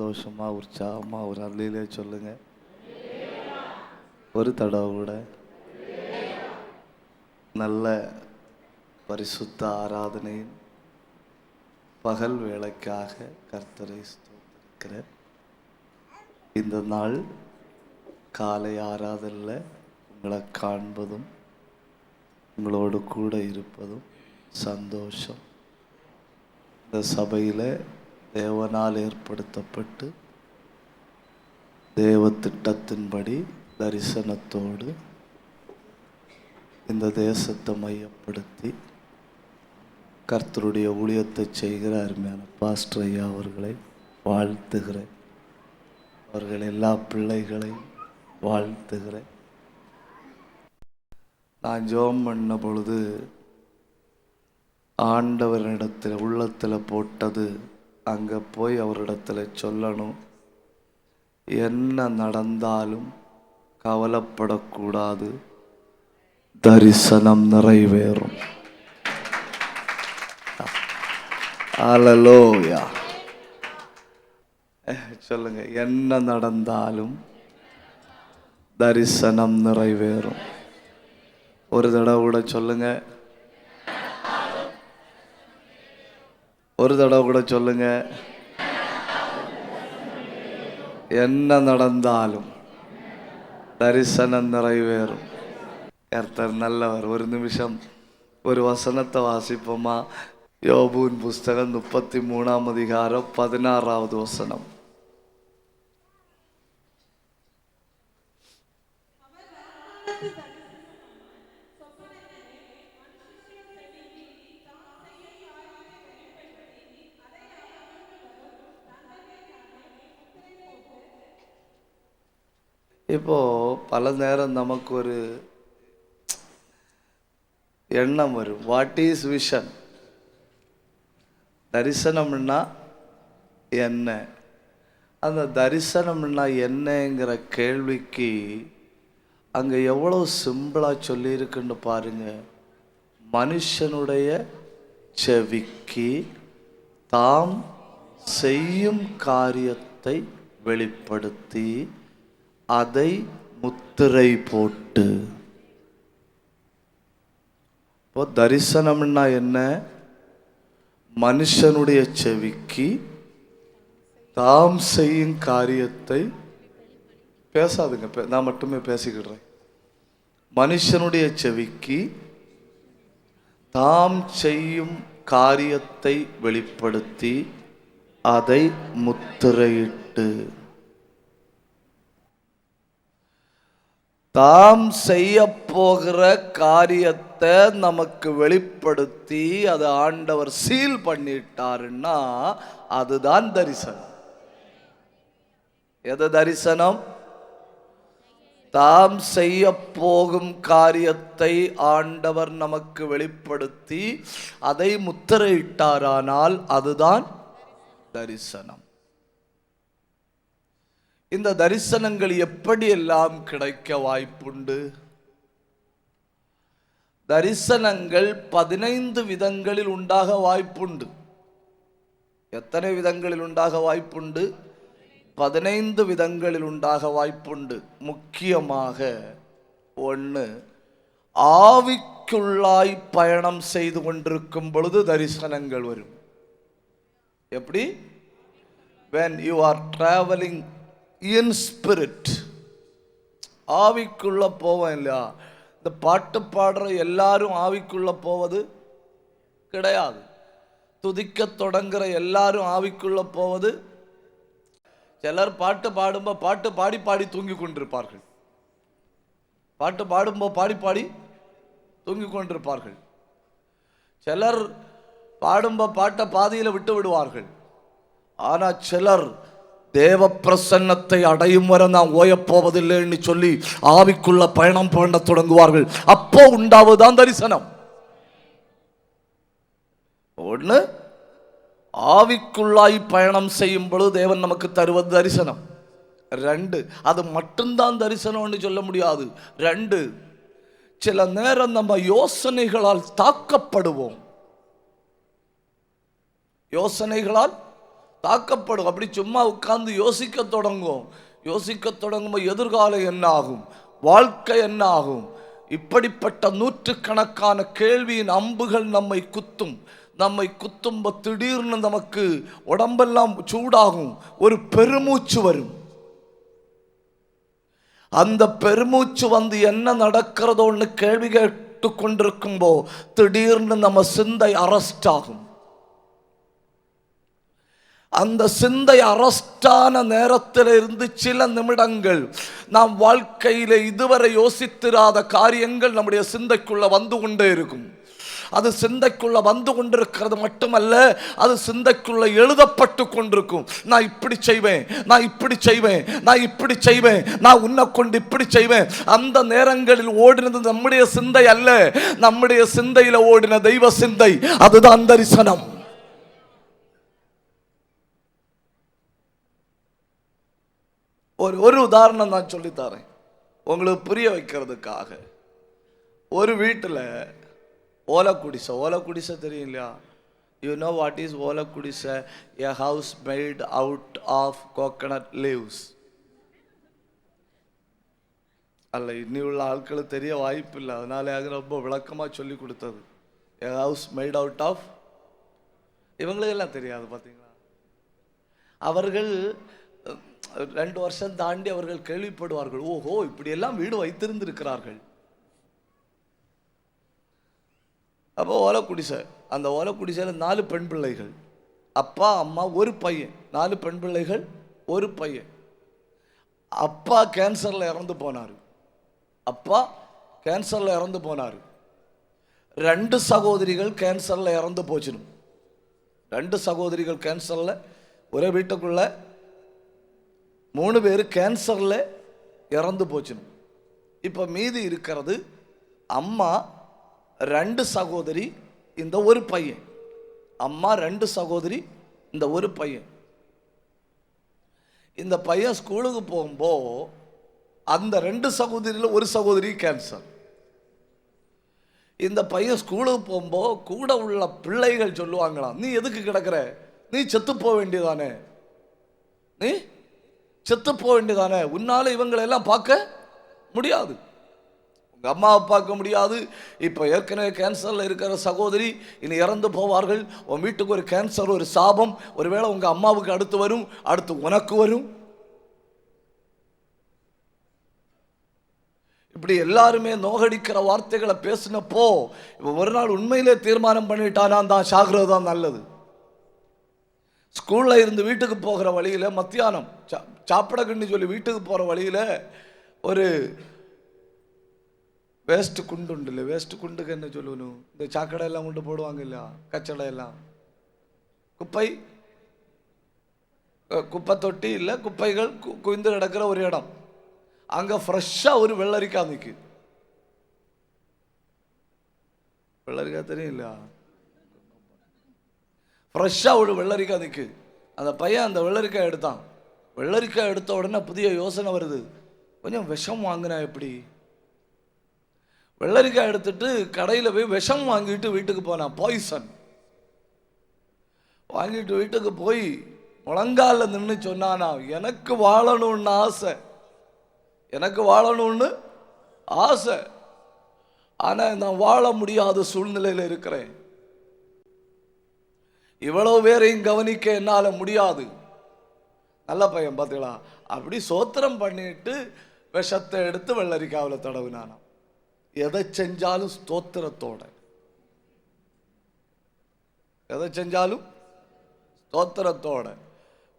சந்தோஷமா உற்சாகமா ஒரு அல்லையிலே சொல்லுங்க. ஒரு தடவை கூட நல்ல பரிசுத்த ஆராதனையின் பகல் வேளைக்காக கர்த்தரை ஸ்தோத்திரிக்கிற இந்த நாள் காலை ஆராதனையில் உங்களை காண்பதும் உங்களோடு கூட இருப்பதும் சந்தோஷம். இந்த சபையில் தேவனால் ஏற்படுத்தப்பட்டு தேவ திட்டத்தின்படி தரிசனத்தோடு இந்த தேசத்தை மையப்படுத்தி கர்த்தருடைய ஊழியத்தை செய்கிற அருமையான பாஸ்டர் ஐயா அவர்களை வாழ்த்துகிறேன். அவர்கள் எல்லா பிள்ளைகளையும் வாழ்த்துகிறேன். நான் ஜெபம் பண்ண பொழுது ஆண்டவரிடத்தில் உள்ளத்தில் போட்டது, அங்கே போய் அவரிடத்தில் சொல்லணும், என்ன நடந்தாலும் கவலைப்படக்கூடாது, தரிசனம் நிறைவேறும். அல்லேலூயா. சொல்லுங்க, என்ன நடந்தாலும் தரிசனம் நிறைவேறும். ஒரு தடவை கூட சொல்லுங்க, ஒரு தடவை கூட சொல்லுங்க, என்ன நடந்தாலும் தரிசனம் நிறைவேறும். கர்த்தர் நல்லவர். ஒரு நிமிஷம் ஒரு வசனத்தை வாசிப்போமா? யோபுவின் புஸ்தகம் 33ஆம் அதிகாரம் 16வது வசனம். இப்போ பல நேரம் நமக்கு ஒரு எண்ணம் வரும், வாட் இஸ் விஷன்? தரிசனம்னா என்ன? அந்த தரிசனம்னா என்னங்கிற கேள்விக்கு அங்கே எவ்வளோ சிம்பிளாக சொல்லியிருக்குன்னு பாருங்க. மனுஷனுடைய செவிக்கு தாம் செய்யும் காரியத்தை வெளிப்படுத்தி அதை முத்திரை போட்டு. இப்போ தரிசனம்னா என்ன? மனுஷனுடைய செவிக்கு தாம் செய்யும் காரியத்தை, பேசாதுங்க, நான் மட்டுமே பேசிக்கிடுறேன். மனுஷனுடைய செவிக்கு தாம் செய்யும் காரியத்தை வெளிப்படுத்தி அதை முத்திரையிட்டு. தாம் செய்ய போகிற காரியத்தை நமக்கு வெளிப்படுத்தி அதை ஆண்டவர் சீல் பண்ணிட்டாருன்னா அதுதான் தரிசனம். எது தரிசனம்? தாம் செய்ய போகும் காரியத்தை ஆண்டவர் நமக்கு வெளிப்படுத்தி அதை முத்திரையிட்டாரானால் அதுதான் தரிசனம். இந்த தரிசனங்கள் எப்படியெல்லாம் கிடைக்க வாய்ப்புண்டு? தரிசனங்கள் 15 விதங்களில் உண்டாக வாய்ப்புண்டு. எத்தனை விதங்களில் உண்டாக வாய்ப்புண்டு? 15 விதங்களில் உண்டாக வாய்ப்புண்டு. முக்கியமாக ஒன்று, ஆவிக்குள்ளாய் பயணம் செய்து கொண்டிருக்கும் பொழுது தரிசனங்கள் வரும். எப்படி? when you are traveling in spirit. ஆவிக்குள்ள போவோம் இல்லையா? இந்த பாட்டு பாடுற எல்லாரும் ஆவிக்குள்ள போவது கிடையாது. துதிக்க தொடங்குற எல்லாரும் ஆவிக்குள்ள போவது. சிலர் பாட்டு பாடும்போது பாட்டு பாடி பாடி தூங்கி கொண்டிருப்பார்கள். பாட்டு பாடும்போது பாடி பாடி தூங்கி கொண்டிருப்பார்கள். சிலர் பாடும்போது பாட்டை பாதியில் விட்டு விடுவார்கள். ஆனால் சிலர் தேவ பிரசன்னத்தை அடையும் வரை நான் ஓயப்போவதில்லைன்னு சொல்லி ஆவிக்குள்ள பயணம் பண்ண தொடங்குவார்கள். அப்போ உண்டாவதுதான் தரிசனம். ஒன்று, ஆவிக்குள்ளாய் பயணம் செய்யும் பொழுது தேவன் நமக்கு தருவது தரிசனம். 2, அது மட்டும்தான் தரிசனம்னு சொல்ல முடியாது. 2, சில நேரம் நம்ம யோசனைகளால் தாக்கப்படுவோம். யோசனைகளால் தாக்கப்படும். அப்படி சும்மா உட்கார்ந்து யோசிக்க தொடங்கும்போது எதிர்காலம் என்ன ஆகும், வாழ்க்கை என்ன ஆகும், இப்படிப்பட்ட நூற்றுக்கணக்கான கேள்வியின் அம்புகள் நம்மை குத்தும். திடீர்னு நமக்கு உடம்பெல்லாம் சூடாகும், ஒரு பெருமூச்சு வரும். அந்த பெருமூச்சு வந்து என்ன நடக்கிறதோன்னு கேள்வி கேட்டு கொண்டிருக்கும்போ திடீர்னு நம்ம சிந்தை அரெஸ்ட் ஆகும். அந்த சிந்தை அரஸ்டான நேரத்தில் இருந்து சில நிமிடங்கள் நாம் வாழ்க்கையில இதுவரை யோசித்திராத காரியங்கள் நம்முடைய சிந்தைக்குள்ள வந்து கொண்டே இருக்கும். அது சிந்தைக்குள்ள வந்து கொண்டிருக்கிறது மட்டுமல்ல, அது சிந்தைக்குள்ள எழுதப்பட்டு கொண்டிருக்கும். நான் இப்படி செய்வேன், நான் உன்னை கொண்டு இப்படி செய்வேன். அந்த நேரங்களில் ஓடினது நம்முடைய சிந்தை அல்ல, நம்முடைய சிந்தையில ஓடின தெய்வ சிந்தை. அதுதான் தரிசனம். ஒரு உதாரணம் நான் சொல்லித்தரேன் உங்களுக்கு புரிய வைக்கிறதுக்காக. ஒரு வீட்டில் ஓலக்குடிசை தெரியும் இல்லையா? யூ நோ வாட் இஸ் ஓலக்குடிசை? A house made out of coconut leaves. அல்ல, இன்னி உள்ள ஆட்களுக்கு தெரிய வாய்ப்பு இல்லை, அதனால ரொம்ப விளக்கமாக சொல்லி கொடுத்தது. A house made out of, இவங்களுக்கெல்லாம் தெரியாது பார்த்தீங்களா? அவர்கள் 2 வருஷம் தாண்டி அவர்கள் கேள்விப்படுவார்கள், ஓஹோ இப்படியெல்லாம் வீடு வைத்திருந்திருக்கிறார்கள். அப்போ ஓலக்குடிசை, அந்த ஓலக்குடிசையில் 4 பெண் பிள்ளைகள், அப்பா அம்மா ஒரு பையன். 4 பெண் பிள்ளைகள், ஒரு பையன். அப்பா கேன்சரில் இறந்து போனார். 2 சகோதரிகள் கேன்சரில் இறந்து போச்சிடும். 2 சகோதரிகள் கேன்சரில், ஒரே வீட்டுக்குள்ள 3 பேர் கேன்சரில் இறந்து போச்சிடும். இப்போ மீதி இருக்கிறது அம்மா, 2 சகோதரி, இந்த ஒரு பையன். அம்மா, 2 சகோதரி, இந்த ஒரு பையன். இந்த பையன் ஸ்கூலுக்கு போகும்போது அந்த 2 சகோதரியில் ஒரு சகோதரி கேன்சர். இந்த பையன் ஸ்கூலுக்கு போகும்போது கூட உள்ள பிள்ளைகள் சொல்லுவாங்களாம், நீ எதுக்கு கிடக்கிற, நீ செத்து போக வேண்டியதானே, உன்னால இவங்களெல்லாம் பார்க்க முடியாது, உங்க அம்மாவை பார்க்க முடியாது. இப்போ ஏற்கனவே கேன்சரில் இருக்கிற சகோதரி இனி இறந்து போவார்கள். உன் வீட்டுக்கு ஒரு கேன்சர், ஒரு சாபம், ஒருவேளை உங்க அம்மாவுக்கு அடுத்து வரும், அடுத்து உனக்கு வரும். இப்படி எல்லாருமே நோகடிக்கிற வார்த்தைகளை பேசினப்போ ஒரு நாள் உண்மையிலே தீர்மானம் பண்ணிட்டானா தான் சாகிறது தான் நல்லது. ஸ்கூலில் இருந்து வீட்டுக்கு போகிற வழியில் மத்தியானம் சாப்பிடக்குன்னு சொல்லி வீட்டுக்கு போகிற வழியில் ஒரு வேஸ்ட் குண்டு உண்டு இல்லை, வேஸ்ட் குண்டுக்கு என்ன சொல்லணும், இந்த சாக்கடை எல்லாம் கொண்டு போடுவாங்க இல்லையா, கச்சடை எல்லாம், குப்பை தொட்டி இல்லை, குப்பைகள் குவிந்து கிடக்கிற ஒரு இடம். அங்கே ஃப்ரெஷ்ஷாக ஒரு வெள்ளரிக்காய் நிற்கு. வெள்ளரிக்காய் தெரியும் இல்லையா? ஃப்ரெஷ்ஷாக ஒரு வெள்ளரிக்காய் நிற்கு. அந்த பையன் அந்த வெள்ளரிக்காய் எடுத்தான். வெள்ளரிக்காய் எடுத்த உடனே புதிய யோசனை வருது, கொஞ்சம் விஷம் வாங்கினா எப்படி. வெள்ளரிக்காய் எடுத்துட்டு கடையில் போய் விஷம் வாங்கிட்டு வீட்டுக்கு போனான். பாய்சன் வாங்கிட்டு வீட்டுக்கு போய் முழங்கால நின்று சொன்னானா, எனக்கு வாழணும்னு ஆசை, ஆனால் நான் வாழ முடியாத சூழ்நிலையில் இருக்கிறேன், இவ்வளவு பேரையும் கவனிக்க என்னால் முடியாது. நல்ல பையன் பார்த்தீங்களா? அப்படி சோத்திரம் பண்ணிட்டு விஷத்தை எடுத்து வெள்ளரிக்காவில் தடவினானா. எதை செஞ்சாலும் ஸ்தோத்திரத்தோட,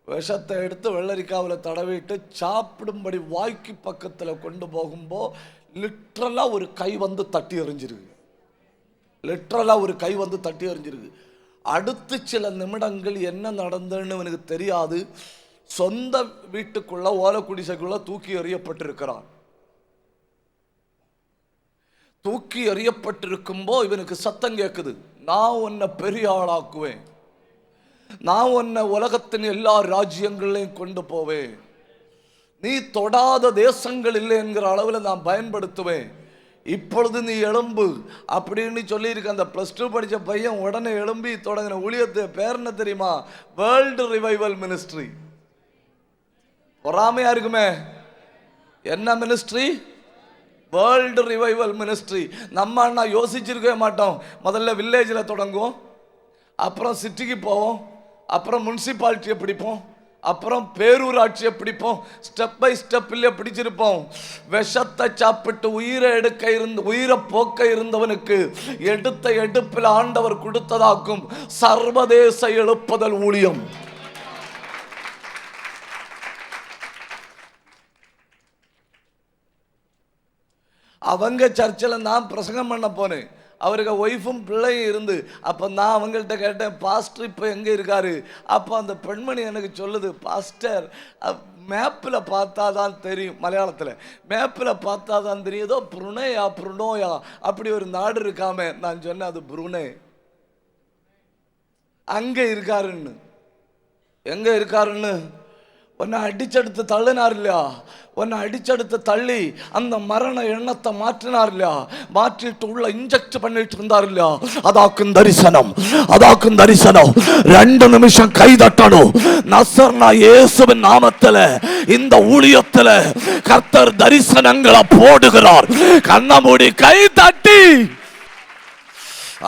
விஷத்தை எடுத்து வெள்ளரிக்காவில் தடவிட்டு சாப்பிடும்படி வாய்க்கு பக்கத்தில் கொண்டு போகும்போது லிட்ரலாக ஒரு கை வந்து தட்டி எறிஞ்சிருக்கு. அடுத்து சில நிமிடங்கள் என்ன நடந்ததுன்னு எனக்கு தெரியாது. சொந்த வீட்டுக்குள்ள ஓலக்குடிசைக்குள்ள தூக்கி எறியப்பட்டிருக்கிறான். தூக்கி எறியப்பட்டிருக்கும்போ இவனுக்கு சத்தம் கேட்குது, நான் உன்னை பெரிய ஆளாக்குவேன், நான் உன்னை உலகத்தின் எல்லா ராஜ்யங்களையும் கொண்டு போவேன், நீ தொடாத தேசங்கள் இல்லை என்கிற அளவில் நான் பயன்படுத்துவேன், இப்பொழுது நீ எழும்பு அப்படின்னு சொல்லியிருக்க. அந்த +2 படித்த பையன் உடனே எழும்பி தொடங்கின ஊழியத்தை பேர் என்ன தெரியுமா? World revival ministry. பொறாமையா இருக்குமே. என்ன மினிஸ்ட்ரி? World revival ministry. நம்ம அண்ணா யோசிச்சிருக்கவே மாட்டோம். முதல்ல வில்லேஜில் தொடங்குவோம், அப்புறம் சிட்டிக்கு போவோம், அப்புறம் முனிசிபாலிட்டியை பிடிப்போம், அப்புறம் பேரூராட்சியை பிடிப்போம். ஸ்டெப் பை ஸ்டெப்பில் பிடிச்சிருப்போம். விஷத்தை சாப்பிட்டு உயிரை போக்க இருந்தவனுக்கு எடுத்த எடுப்பில் ஆண்டவர் கொடுத்ததாக்கும் சர்வதேச எழுப்புதல் ஊழியம். அவங்க சர்ச்சில் நான் பிரசங்கம் பண்ண போனேன். அவருக்கு ஒய்ஃபும் பிள்ளையும் இருந்து, அப்போ நான் அவங்கள்ட்ட கேட்டேன், பாஸ்டர் இப்போ எங்கே இருக்காரு? அப்போ அந்த பெண்மணி எனக்கு சொல்லுது, பாஸ்டர் மேப்பில் பார்த்தா தான் தெரியும், மலையாளத்தில் மேப்பில் பார்த்தா தான் தெரியும், ஏதோ புருனோயா அப்படி ஒரு நாடு இருக்காமே. நான் சொன்னேன், அது புருனே, அங்கே இருக்காருன்னு. எங்கே இருக்காருன்னு? உன்னை அடிச்செடுத்து தள்ளினார் இல்லையா? உன்னை அடிச்செடுத்து தள்ளி அந்த மரண எண்ணத்தை மாற்றினார் இல்லையா? மாற்றிட்டு உள்ள இன்ஜெக்ட் பண்ணிட்டு இருந்தார் இல்லையா? அதாக்கும் தரிசனம், அதாக்கும் தரிசனம். 2 நிமிஷம் கை தட்டணும். நசரேனா இயேசுவின் நாமத்தில் இந்த ஊழியத்தில் கர்த்தர் தரிசனங்களை போடுகிறார். கண்ண மூடி கை தட்டி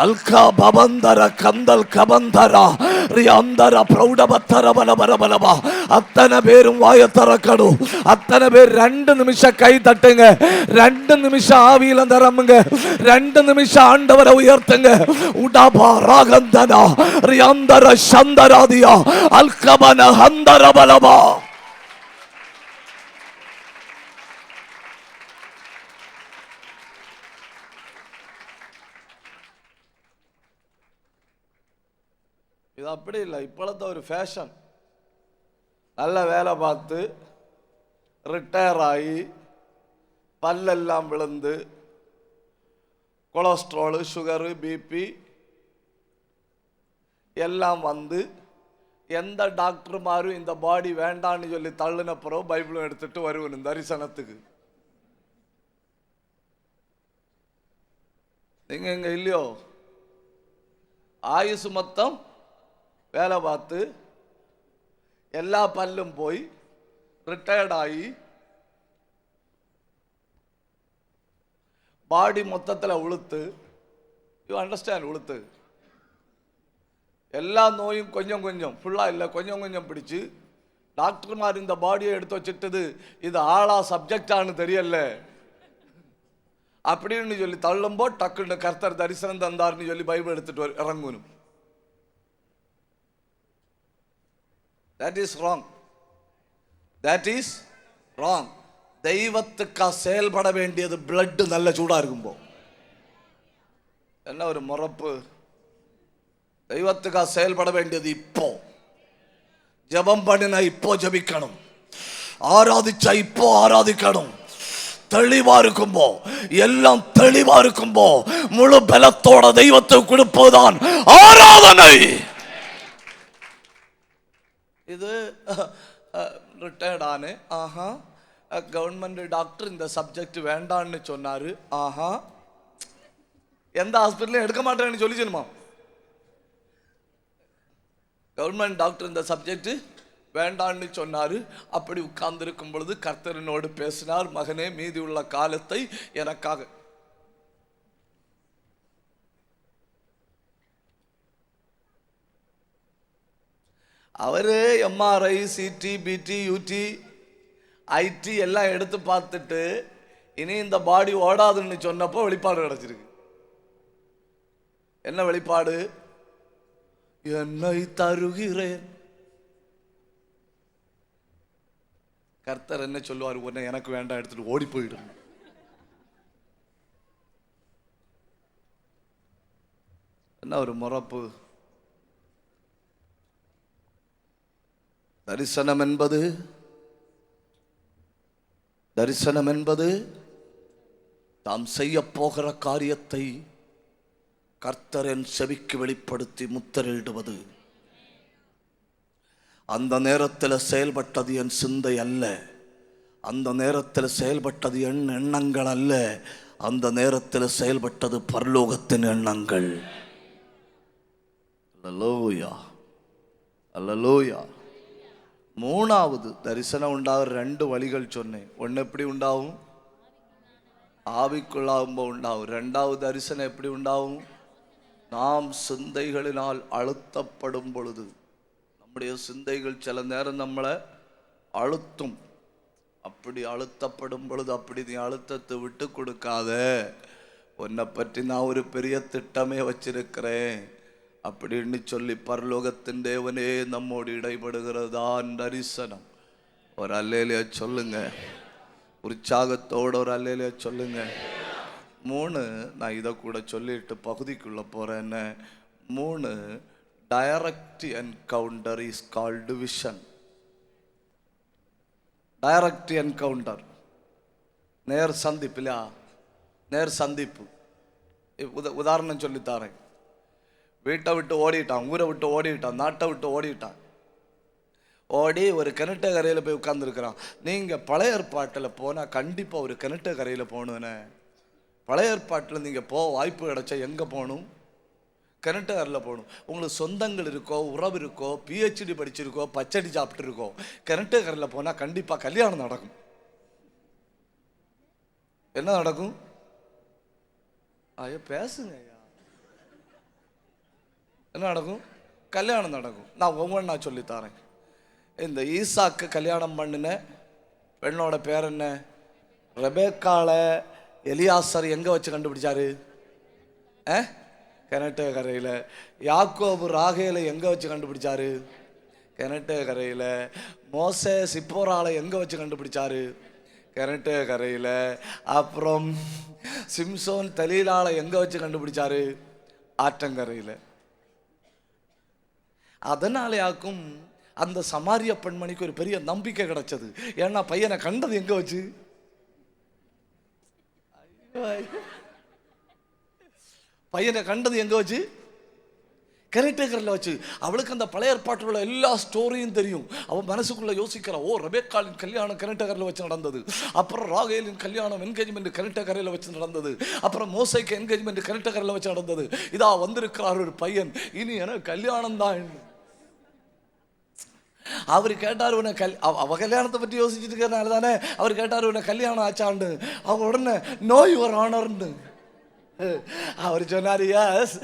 அல்கா பபந்தர கந்தல் கபந்தரா ரியாந்தர பிரௌடபத்தர பலபலபலபா. அத்தனை பேரும் வாயை திறக்கணும். அத்தனை பேர் 2 நிமிஷம் கை தட்டுங்க. 2 நிமிஷம் ஆவியில நிரம்புங்க. 2 நிமிஷம் ஆண்டவரை உயர்த்துங்க. உடபா ராகந்தனா ரியாந்தர சந்தராதியா அல்கபன ஹந்தர பலபா. இது அப்படி இல்லை. இப்பொழுது ஒரு ஃபேஷன். நல்ல வேலை பார்த்து ரிட்டையர் ஆகி பல்லெல்லாம் விழுந்து கொலஸ்ட்ராலு, சுகரு, பிபி எல்லாம் வந்து எந்த டாக்டர்மாரும் இந்த பாடி வேண்டான்னு சொல்லி தள்ளின பிறகு பைபிளும் எடுத்துட்டு வருவனும் தரிசனத்துக்கு. நீங்க எங்க இல்லையோ? ஆயுசு மொத்தம் வேலை பார்த்து எல்லா பல்லும் போய் ரிட்டையர்ட் ஆகி பாடி மொத்தத்தில் உளுத்து. You understand? உளுத்து எல்லா நோயும் கொஞ்சம் கொஞ்சம், ஃபுல்லாக இல்லை, கொஞ்சம் கொஞ்சம் பிடிச்சு டாக்டர்மார் இந்த பாடியை எடுத்து வச்சுட்டது இது ஆளா சப்ஜெக்டானு தெரியல அப்படின்னு சொல்லி தள்ளும்போ டக்குன்னு கர்த்தர் தரிசனம் தந்தார்னு சொல்லி பைபிள் எடுத்துட்டு இறங்கணும். That is wrong. That is wrong. தெய்வத்துக்கா செயல்பட வேண்டியது பிளட் நல்ல சூடா இருக்கும்போ. என்ன ஒரு முறப்பு! தெய்வத்துக்கா செயல்பட வேண்டியது இப்போ. ஜெபம் பண்ணினா இப்போ ஜெபிக்கணும், ஆராதிச்சா இப்போ ஆராதிக்கணும். தெளிவா இருக்கும்போ, எல்லாம் தெளிவா இருக்கும்போ முழு பலத்தோட தெய்வத்துக்கு கொடுப்பதுதான் ஆராதனை. இது ரிட்டையர்ட் ஆனு, ஆஹா கவர்மெண்ட் டாக்டர் இந்த சப்ஜெக்ட் வேண்டான்னு சொன்னாரு, ஆஹா எந்த ஹாஸ்பிட்டலும் எடுக்க மாட்டேன்னு சொல்லி சொல்லுமா. கவர்மெண்ட் டாக்டர் இந்த சப்ஜெக்ட் வேண்டான்னு சொன்னாரு. அப்படி உட்கார்ந்து இருக்கும் பொழுது கர்த்தரனோடு பேசினார், மகனே மீதி உள்ள காலத்தை எனக்காக. அவரு எம்ஆர்ஐ, சிடி, பிடி, யூடி, ஐடி எல்லாம் எடுத்து பார்த்துட்டு இனி இந்த பாடி ஓடாதுன்னு சொன்னப்போ வெளிப்பாடு கிடைச்சிருக்கு. என்ன வெளிப்பாடு? என்னை தருகிறேன். கர்த்தர் என்ன சொல்லுவார்? உன்னை எனக்கு வேண்டாம், எடுத்துட்டு ஓடி போயிடும். என்ன ஒரு முறப்பு! தரிசனம் என்பது தாம் செய்ய போகிற காரியத்தை கர்த்தர் என் செவிக்கு வெளிப்படுத்தி முத்திரையிடுவது. அந்த நேரத்தில் செயல்பட்டது என் சிந்தை அல்ல, அந்த நேரத்தில் செயல்பட்டது என் எண்ணங்கள் அல்ல, அந்த நேரத்தில் செயல்பட்டது பரலோகத்தின் எண்ணங்கள். அல்லேலூயா, அல்லேலூயா. மூணாவது தரிசனம் உண்டாக 2 வழிகள் சொன்னேன். ஒன்று எப்படி உண்டாகும்? ஆவிக்குள்ளாகும்போது உண்டாகும். 2வது தரிசனம் எப்படி உண்டாகும்? நாம் சிந்தைகளினால் அழுத்தப்படும் பொழுது. நம்முடைய சிந்தைகள் சில நேரம் நம்மளை அழுத்தும். அப்படி அழுத்தப்படும் பொழுது, அப்படி நீ அழுத்தத்தை விட்டு கொடுக்காத, உன்னை பற்றி நான் ஒரு பெரிய திட்டமே வச்சிருக்கிறேன் அப்படின்னு சொல்லி பரலோகத்தின் தேவனே நம்மோடு இடைபடுகிறதான் தரிசனம். ஒரு அல்லேலியா சொல்லுங்க, உற்சாகத்தோடு ஒரு அல்லேலியா சொல்லுங்க. 3, நான் இதை கூட சொல்லிட்டு பகுதிக்குள்ள போறேன்னு. 3, direct encounter is called vision. Direct encounter, நேர் சந்திப்பு இல்லையா? நேர் சந்திப்பு. உதாரணம் சொல்லித்தாரேன். வீட்டை விட்டு ஓடிட்டான், ஊரை விட்டு ஓடிட்டான், நாட்டை விட்டு ஓடிட்டான். ஓடி ஒரு கிணற்று கரையில் போய் உட்கார்ந்துருக்கிறான். நீங்கள் பழைய ஏற்பாட்டில் போனால் கண்டிப்பாக ஒரு கிணற்று கரையில் போகணுன்னு. பழைய ஏற்பாட்டில் நீங்கள் வாய்ப்பு கிடைச்சா எங்கே போகணும்? கிணற்று கரையில் போகணும். உங்களுக்கு சொந்தங்கள் இருக்கோ, உறவு இருக்கோ, PhD படிச்சிருக்கோ, பச்சடி சாப்பிட்டு இருக்கோ, கிணற்று கரையில் போனால் கண்டிப்பாக கல்யாணம் நடக்கும். என்ன நடக்கும்? ஐயா பேசுங்க ஐயா. என்ன நடக்கும்? கல்யாணம் நடக்கும். நான் ஒவ்வொன்றா சொல்லித்தரேன். இந்த ஈசாக்கு கல்யாணம் பண்ணின பெண்ணோட பேர் என்ன? ரெபேக்காளை எலியாசர் எங்கே வச்சு கண்டுபிடிச்சாரு? கிணற்று கரையில். யாக்கோபு ராகேலை எங்கே வச்சு கண்டுபிடிச்சாரு? கிணற்று கரையில். மோசே சிப்போராலை எங்கே வச்சு கண்டுபிடிச்சாரு? கிணற்று கரையில். அப்புறம் சிம்சோன் தலீலாலை எங்கே வச்சு கண்டுபிடிச்சாரு? ஆற்றங்கரையில். அதனாலேயாக்கும் அந்த சமாரிய பெண்மணிக்கு ஒரு பெரிய நம்பிக்கை கிடைச்சது. ஏன்னா பையனை கண்டது எங்க வச்சு? பையனை கண்டது எங்க வச்சு? கிணற்றுக்கரையில் வச்சு. அவளுக்கு அந்த பழைய ஏற்பாட்டில் உள்ள எல்லா ஸ்டோரியும் தெரியும். அவன் மனசுக்குள்ள யோசிக்கிறா, ஓ ரெபேக்காளின் கல்யாணம் கிணற்றுக்கரையில் வச்சு நடந்தது, அப்புறம் ராகேலின் கல்யாணம் என்கேஜ்மெண்ட் கிணற்றுக்கரையில் வச்சு நடந்தது, அப்புறம் மோசைக்கு என்கேஜ்மெண்ட் கிணற்றுக்கரையில் வச்சு நடந்தது. இதா வந்திருக்கிறார் ஒரு பையன், இனி எனக்கு கல்யாணம் தான். அவர் கேட்டார், உன்னை அவ கல்யாணத்தை பற்றி யோசிச்சுட்டு இருக்கிறனால தானே அவர் கேட்டார், உன்னை கல்யாணம் ஆச்சாண்டு. அவங்க உடனே நோ யுவர் ஆனர்ன்னு அவர் சொன்னார். எஸ்,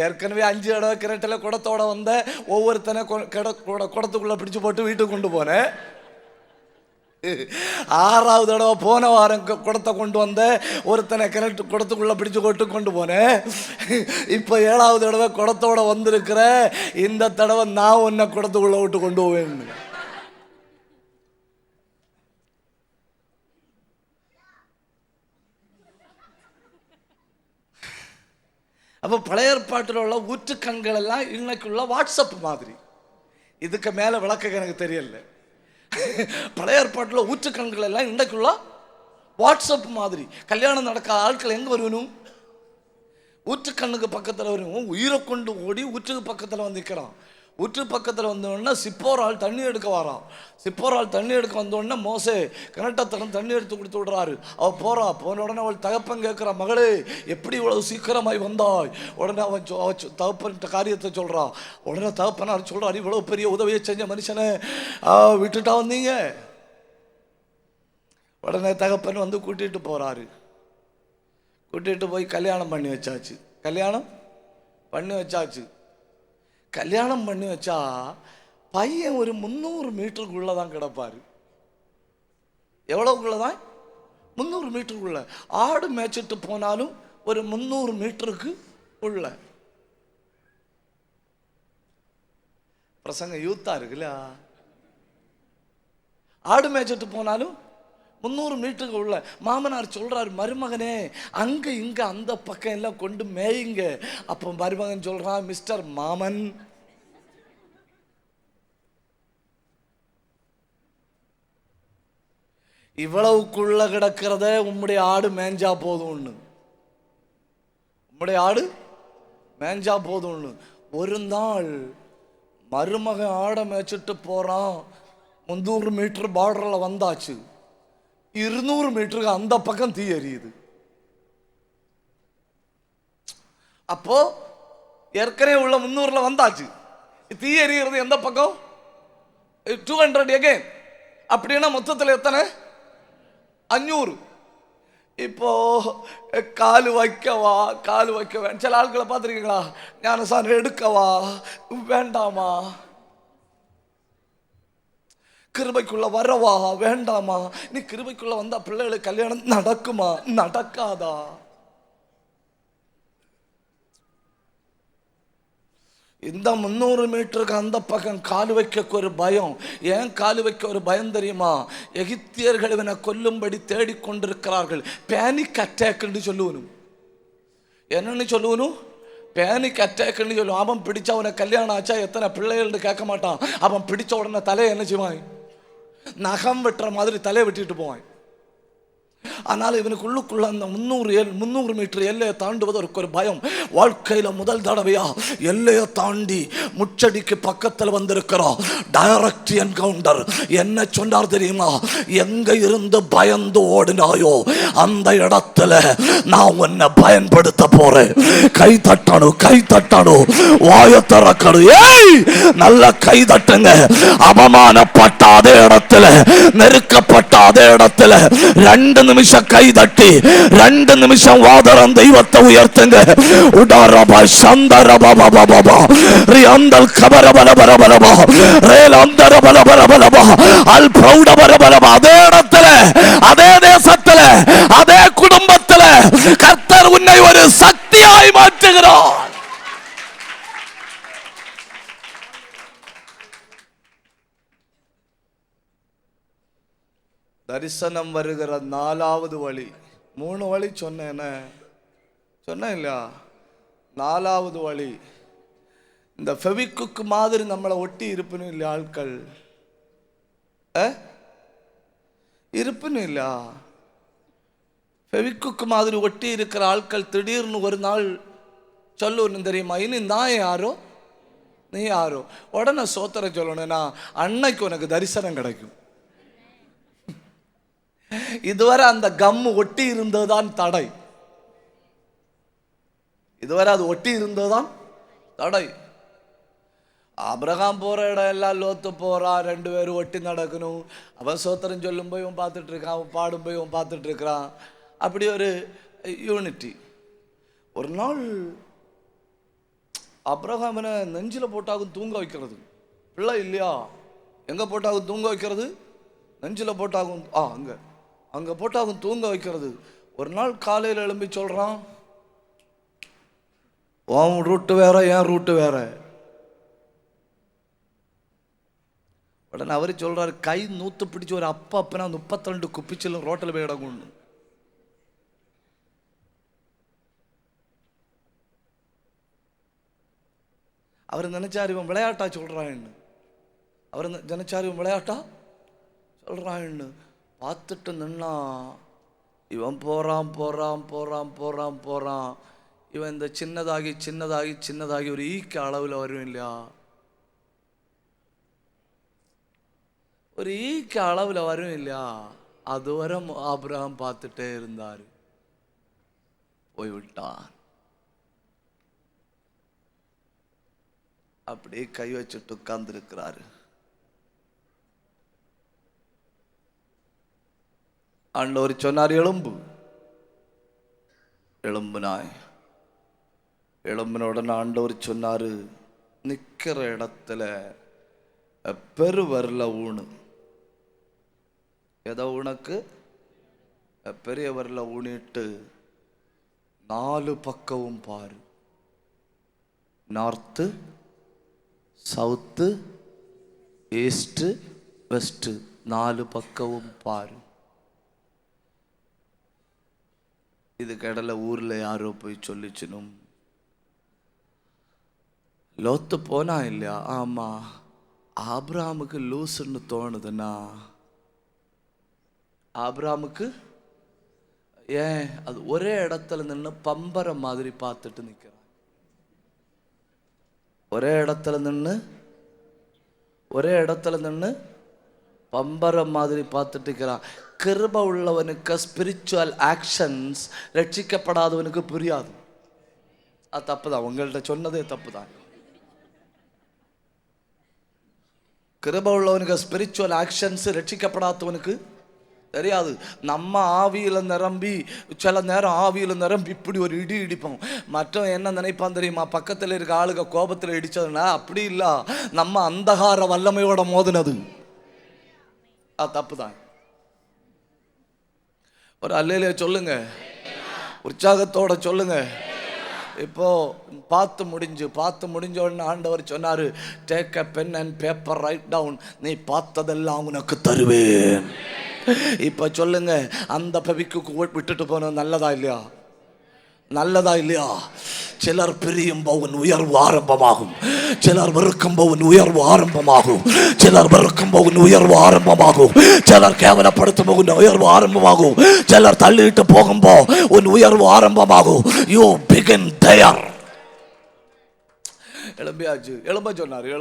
ஏற்கனவே 5 தடவை கிணற்றில் குடத்தோட வந்த ஒவ்வொருத்தனை குடத்துக்குள்ள பிடிச்சு போட்டு வீட்டுக்கு கொண்டு போனேன். 6வது தடவை போன வாரம் குடத்தை கொண்டு வந்த ஒருத்தனை குடத்துக்குள்ள பிடிச்சு கொண்டு போனேன். இப்போ 7வது தடவை குடத்தோட வந்திருக்கிற, இந்த தடவை நான் உன்னை குடத்துக்குள்ள விட்டு கொண்டு போவேன். அப்போ பழைய ஏற்பாட்டில் உள்ள ஊற்றுக்கண்கள் எல்லாம் இன்னைக்குள்ள வாட்ஸ்அப் மாதிரி. இதுக்கு மேலே விளக்க எனக்கு தெரியல. பழைய ஏற்பாட்டில் ஊற்றுக்கண்கள் எல்லாம் இன்றைக்குள்ள வாட்ஸ்அப் மாதிரி. கல்யாணம் நடக்காத ஆட்கள் எங்கே வரணும்? ஊற்றுக்கண்ணுக்கு பக்கத்தில் வரும். உயிரை கொண்டு ஓடி ஊற்றுக்கு பக்கத்தில் வந்து நிற்கிறான். ஊற்று பக்கத்தில் வந்தோடனே சிப்போரால் தண்ணி எடுக்க வரான். சிப்போரால் தண்ணி எடுக்க வந்தோடனே மோசே கிணட்டத்தனம் தண்ணி எடுத்து கொடுத்து விடுறாரு. அவள் போறா. போன உடனே அவள் தகப்பன் கேட்குறா, மகளே எப்படி இவ்வளவு சீக்கிரமாய் வந்தாய்? உடனே அவன் தகப்பன் காரியத்தை சொல்கிறான். உடனே தகப்பனார் சொல்கிறார், இவ்வளவு பெரிய உதவியை செஞ்ச மனுஷனை விட்டுட்டா வந்தீங்க? உடனே தகப்பன் வந்து கூட்டிகிட்டு போகிறாரு. கூட்டிகிட்டு போய் கல்யாணம் பண்ணி வச்சாச்சு. கல்யாணம் பண்ணி வச்சா பையன் ஒரு 300 மீட்டருக்குள்ள தான் கிடப்பாரு. எவ்வளவுக்குள்ளதான்? 300 மீட்டருக்குள்ள. ஆடு மேய்ச்சிட்டு போனாலும் ஒரு 300 மீட்டருக்கு உள்ள. பிரசங்க யூத்தா இருக்குல்ல. ஆடு மேய்ச்சிட்டு போனாலும் 300 மீட்டருக்கு உள்ள. மாமனார் சொல்றாரு, மருமகனே அங்க இங்க அந்த பக்கம் எல்லாம் கொண்டு மேயுங்க. அப்போ மருமகன் சொல்றான், மிஸ்டர் மாமன், இவ்வளவுக்குள்ள கிடக்கிறத உம்முடைய ஆடு மேஞ்சா போதும்னு. உம்முடைய ஆடு மேஞ்சா போதும்னு. ஒரு நாள் மருமகன் ஆடை மேய்ச்சிட்டு போறான். 300 மீட்டர் பார்டரில் வந்தாச்சு. 200 மீட்டருக்கு அந்த பக்கம் தீ எரியுது. அப்போ ஏற்கனவே உள்ள 300ல வந்தாச்சு. தீ எரிகிறது எந்த பக்கம்? 200 எகைன். அப்படின்னா மொத்தத்தில் எத்தனை? 500. இப்போ காலு வைக்கவா காலு வைக்க வேண்டாம். சில ஆட்களை பார்த்துருக்கீங்களா? ஞானசானம் எடுக்கவா வேண்டாமா? கிருபைக்குள்ள வரவா வேண்டாமா? நீ கிருபைக்குள்ள வந்தா பிள்ளைகளுக்கு கல்யாணம் நடக்குமா நடக்காதா? இந்த 300 மீட்டருக்கு அந்த பக்கம் காலு வைக்க ஒரு பயம். ஏன் காலு வைக்க ஒரு பயம் தெரியுமா? எகிப்தியர்கள் இவனை கொல்லும்படி தேடிக்கொண்டிருக்கிறார்கள். பேனிக் அட்டாக்னு சொல்லுவனும். என்னன்னு சொல்லுவனும்? பேனிக் அட்டாக்னு சொல்லுவோம். அவன் பிடிச்ச அவனை கல்யாணம் ஆச்சா எத்தனை பிள்ளைகள்னு கேட்க மாட்டான். அவன் பிடிச்ச உடனே தலையை என்ன செய்வான்? நகம் வெட்டுற மாதிரி தலையை வெட்டிட்டு போவான். ஆனால் இவனுக்குள்ளுக்குள்ள அந்த 300 மீட்டர் எல்லையை தாண்டுவதற்கு ஒரு பயம். வாழ்க்கையில முதல் தடவையா எல்லையை தாண்டி முச்சடிக்கு பக்கத்தில் வந்திருக்கிறோம். Direct encounter. என்ன சொன்னார் தெரியுமா? எங்க இருந்து பயந்து ஓடினாயோ அந்த இடத்துல நான் உன்னை பயன்படுத்த போறேன். கை தட்டணும், கை தட்டணும், வாய திறக்கணும். ஏய், நல்ல கை தட்டுங்க. அவமானப்பட்ட அதே இடத்துல, நெருக்கப்பட்ட அதே இடத்துல 2 நிமிஷம் கை தட்டி 2 நிமிஷம் வாதரம் தெய்வத்தை உயர்த்துங்க. உடாரபா சந்தரபபபபபா ரிஅந்தல் கபரபலபலபலபா ரேலந்தரபலபலபலபா அல் பிரௌடபலபலபா. அதே இடத்துல, அதே தேசத்துல, அதே குடும்பத்துல கர்த்தர் உன்னை ஒரு சக்தியாய் மாற்றுகிறார். தரிசனம் வருகிற 4வது வழி. 3 வழி சொன்னேன் இல்லையா? 4வது வழி இந்த ஃபெவிக்குக் மாதிரி நம்மளை ஒட்டி இருப்புன்னு இல்லையா? ஆட்கள் இருப்புன்னு இல்லையா? ஃபெவிக்குக் மாதிரி ஒட்டி இருக்கிற ஆட்கள் திடீர்னு ஒரு நாள் சொல்லணும் தெரியுமா? இனி நான் யாரோ நீ யாரோ. உடனே சோத்திர சொல்லணும்னா அன்னைக்கு உனக்கு தரிசனம் கிடைக்கும். இதுவரை அந்த கம்மு ஒட்டி இருந்ததுதான் தடை. இதுவரை அது ஒட்டி இருந்ததுதான் தடை. ஆபிரகாம் போற இடம் எல்லாம் லோத்து போறான். 2 பேரும் ஒட்டி நடக்கணும். அவன் சோத்திரம் சொல்லும் போய் இவன் பார்த்துட்டு இருக்கான், அவன் பாடும் போய் இவன் பார்த்துட்டு இருக்கிறான். அப்படி ஒரு யூனிட்டி. ஒரு நாள் ஆபிரகாமனை நெஞ்சில போட்டாகும் தூங்க வைக்கிறது. பிள்ளை இல்லையா? எங்க போட்டாகும் தூங்க வைக்கிறது? நெஞ்சில போட்டாகும். அங்க போட்டாகும் தூங்க வைக்கிறது. ஒரு நாள் காலையில் எழும்பி சொல்றான், உன் ரூட்டு வேற, என் ரூட்டு வேற. உடனே அவரு சொல்றாரு, கை நூத்து பிடிச்சு ஒரு அப்பனா 32 குப்பிச்சிலும் ரோட்டில் போய் இடக்கும். அவர் நினைச்சார் இவன் விளையாட்டா சொல்றான்னு. அவர் நினைச்சார் இவன் விளையாட்டா சொல்றான்னு. பார்த்துட்டு நின்னா இவன் போறான் போறான் போறான் போறான் போறான். இவன் இந்த சின்னதாகி சின்னதாகி சின்னதாகி ஒரு ஈக்க அளவில் வரும் இல்லையா? ஒரு ஈக்க அளவில் வரும் இல்லையா? அதுவரை ஆபிரகாம் பார்த்துட்டே இருந்தார். போய்விட்டான். அப்படியே கை வச்சுட்டு உட்கார்ந்து இருக்கிறாரு. ஆண்டவர் சொன்னார், எலும்பு. எலும்புனாய். எலும்பின உடனே ஆண்டவர் சொன்னாரு, நிக்கிற இடத்துல பெருவரில் ஊனு. ஏதோ உனக்கு பெரியவரில் ஊனிட்டு 4 பக்கமும் பாரு. நார்த்து, சவுத்து, ஈஸ்ட், வெஸ்ட் 4 பக்கமும் பாரு. இது கடலை ஊர்ல யாரோ போய் சொல்லிச்சுனும். லோத்து போனா இல்லையா? ஆமா. ஆபிரகாமுக்கு லூசுன்னு தோணுதுன்னா ஆபிரகாமுக்கு ஏன் அது ஒரே இடத்துல நின்று பம்பர மாதிரி பார்த்துட்டு நிற்கிறான். ஒரே இடத்துல நின்று பம்பர மாதிரி பார்த்துட்டு இருக்கிறான். கிருபை உள்ளவனுக்கு ஸ்பிரிச்சுவல் ஆக்ஷன்ஸ் ரட்சிக்கப்படாதவனுக்கு புரியாது. அது தப்பு தான், உங்கள்கிட்ட சொன்னதே தப்பு தான். கிருபை உள்ளவனுக்கு ஸ்பிரிச்சுவல் ஆக்ஷன்ஸ் ரட்சிக்கப்படாதவனுக்கு தெரியாது. நம்ம ஆவியில் நிரம்பி சில நேரம் ஆவியில் நிரம்பி இப்படி ஒரு இடி இடிப்போம். மற்றவன் என்ன நினைப்பான் தெரியுமா? பக்கத்தில் இருக்க ஆளுக கோபத்தில் இடிச்சதுன்னா அப்படி இல்லை, நம்ம அந்தகார வல்லமையோட மோதினது. அது தப்பு தான். ஒரு அல்லேலூயா சொல்லுங்க, உற்சாகத்தோட சொல்லுங்க. இப்போ பார்த்து முடிஞ்ச உடனே ஆண்டவர் சொன்னாரு, take a pen and paper, write down, நீ பார்த்ததெல்லாம் உனக்கு தருவேன். இப்ப சொல்லுங்க, அந்த பவிக்கு விட்டுட்டு போன நல்லதா இல்லையா? நல்லதா இல்லையா? சிலர் பிரியும் போவன் உயர்வு ஆரம்பமாகும், சிலர் வெறுக்கும் போவன் உயர்வு ஆரம்பமாகும், சிலர் வெறுக்கும் போவன் உயர்வு ஆரம்பமாகும், சிலர் கேவலப்படுத்தும் போவன் உயர்வு ஆரம்பமாகும், சிலர் தள்ளிட்டு போகும்போ உன் உயர்வு ஆரம்பமாகும். யூ பிகின் தேர். எழும்பியாச்சு. எழும்ப சொன்னார்.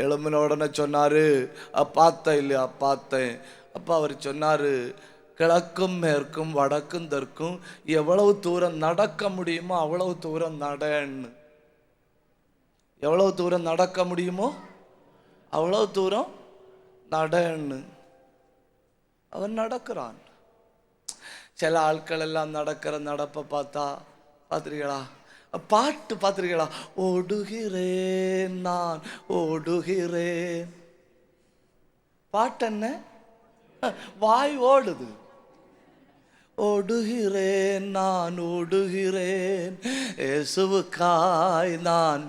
எழும்பின உடனே சொன்னாரு, பார்த்தேன் இல்லையா? பார்த்தேன். அப்போ அவர் சொன்னாரு, கிழக்கும் மேற்கும் வடக்கும் தெற்கும் எவ்வளவு தூரம் நடக்க முடியுமோ அவ்வளவு தூரம் நடன்னு. எவ்வளவு தூரம் நடக்க முடியுமோ அவ்வளவு தூரம் நடன்னு அவன் நடக்கிறான். சில ஆட்கள் எல்லாம் நடப்பை பார்த்துருக்கீங்களா? பாட்டு பார்த்துருக்கீங்களா? ஓடுகிறேன் நான் ஓடுகிறேன். பாட்டு என்ன? வாய் ஓடுது. ஓடுகிறேன் நான் ஓடுகிறேன் இயேசுவுக்காய் நான்.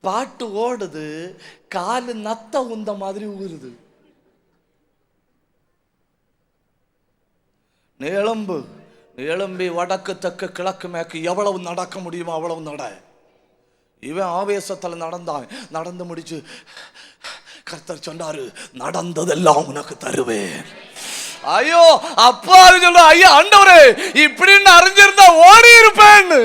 பாட்டு ஓடுது, காலு நத்த உந்த மாதிரி ஊறுது. எழும்பி வடக்கு தெற்கு கிழக்கு மேற்கு எவ்வளவு நடக்க முடியுமோ அவ்வளவு நட. இவன் ஆவேசத்தில் நடந்து முடிச்சு கர்த்தர் சொன்னாரு, நடந்ததெல்லாம் உனக்கு தருவேன். ஐயோ அப்பா சொல்ற, ஐயா ஆண்டவரே இப்படின்னு அறிஞ்சிருந்தா ஓடி இருப்பேன்னு.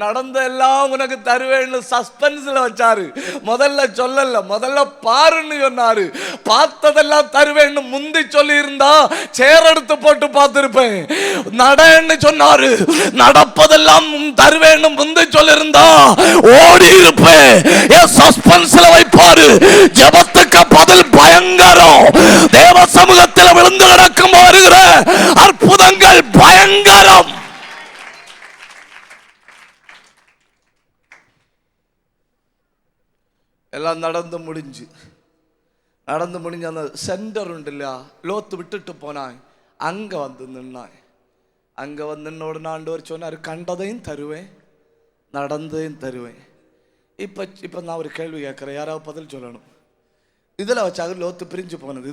நடந்தெல்லாம் உனக்கு தருவேன்னு சஸ்பென்ஸ்ல வச்சாரு. முதல்ல சொல்லல, முதல்ல பாருன்னு சொன்னாரு. பார்த்ததெல்லாம் தருவேன்னு முந்தி சொல்லி இருந்தா சேர் எடுத்து போட்டு பார்த்திருப்பேன். நடன்னு சொன்னாரு, நடப்பதெல்லாம் தருவேன்னு முந்தி சொல்லி இருந்தா ஓடி இருப்பேன். சஸ்பென்ஸ்ல வைப்பாரு. ஜெபத்துக்கு பதில் பயங்கரம். தேவ சமூகத்தில் விழுந்து கிடக்கும் வருகிற அற்புதங்கள் பயங்கரம். எல்லாம் நடந்து முடிஞ்சு அந்த சென்டர் உண்டு இல்லையா, லோத்து விட்டுட்டு போனான். அங்கே வந்து நின்னான். அங்கே வந்து நின்னோட ஆண்டவர் சொன்னார், கண்டதையும் தருவேன் நடந்ததையும் தருவேன். இப்போ நான் ஒரு கேள்வி கேட்குறேன், யாராவது பதில் சொல்லணும். இதில் வச்சாக லோத்து பிரிஞ்சு போனது,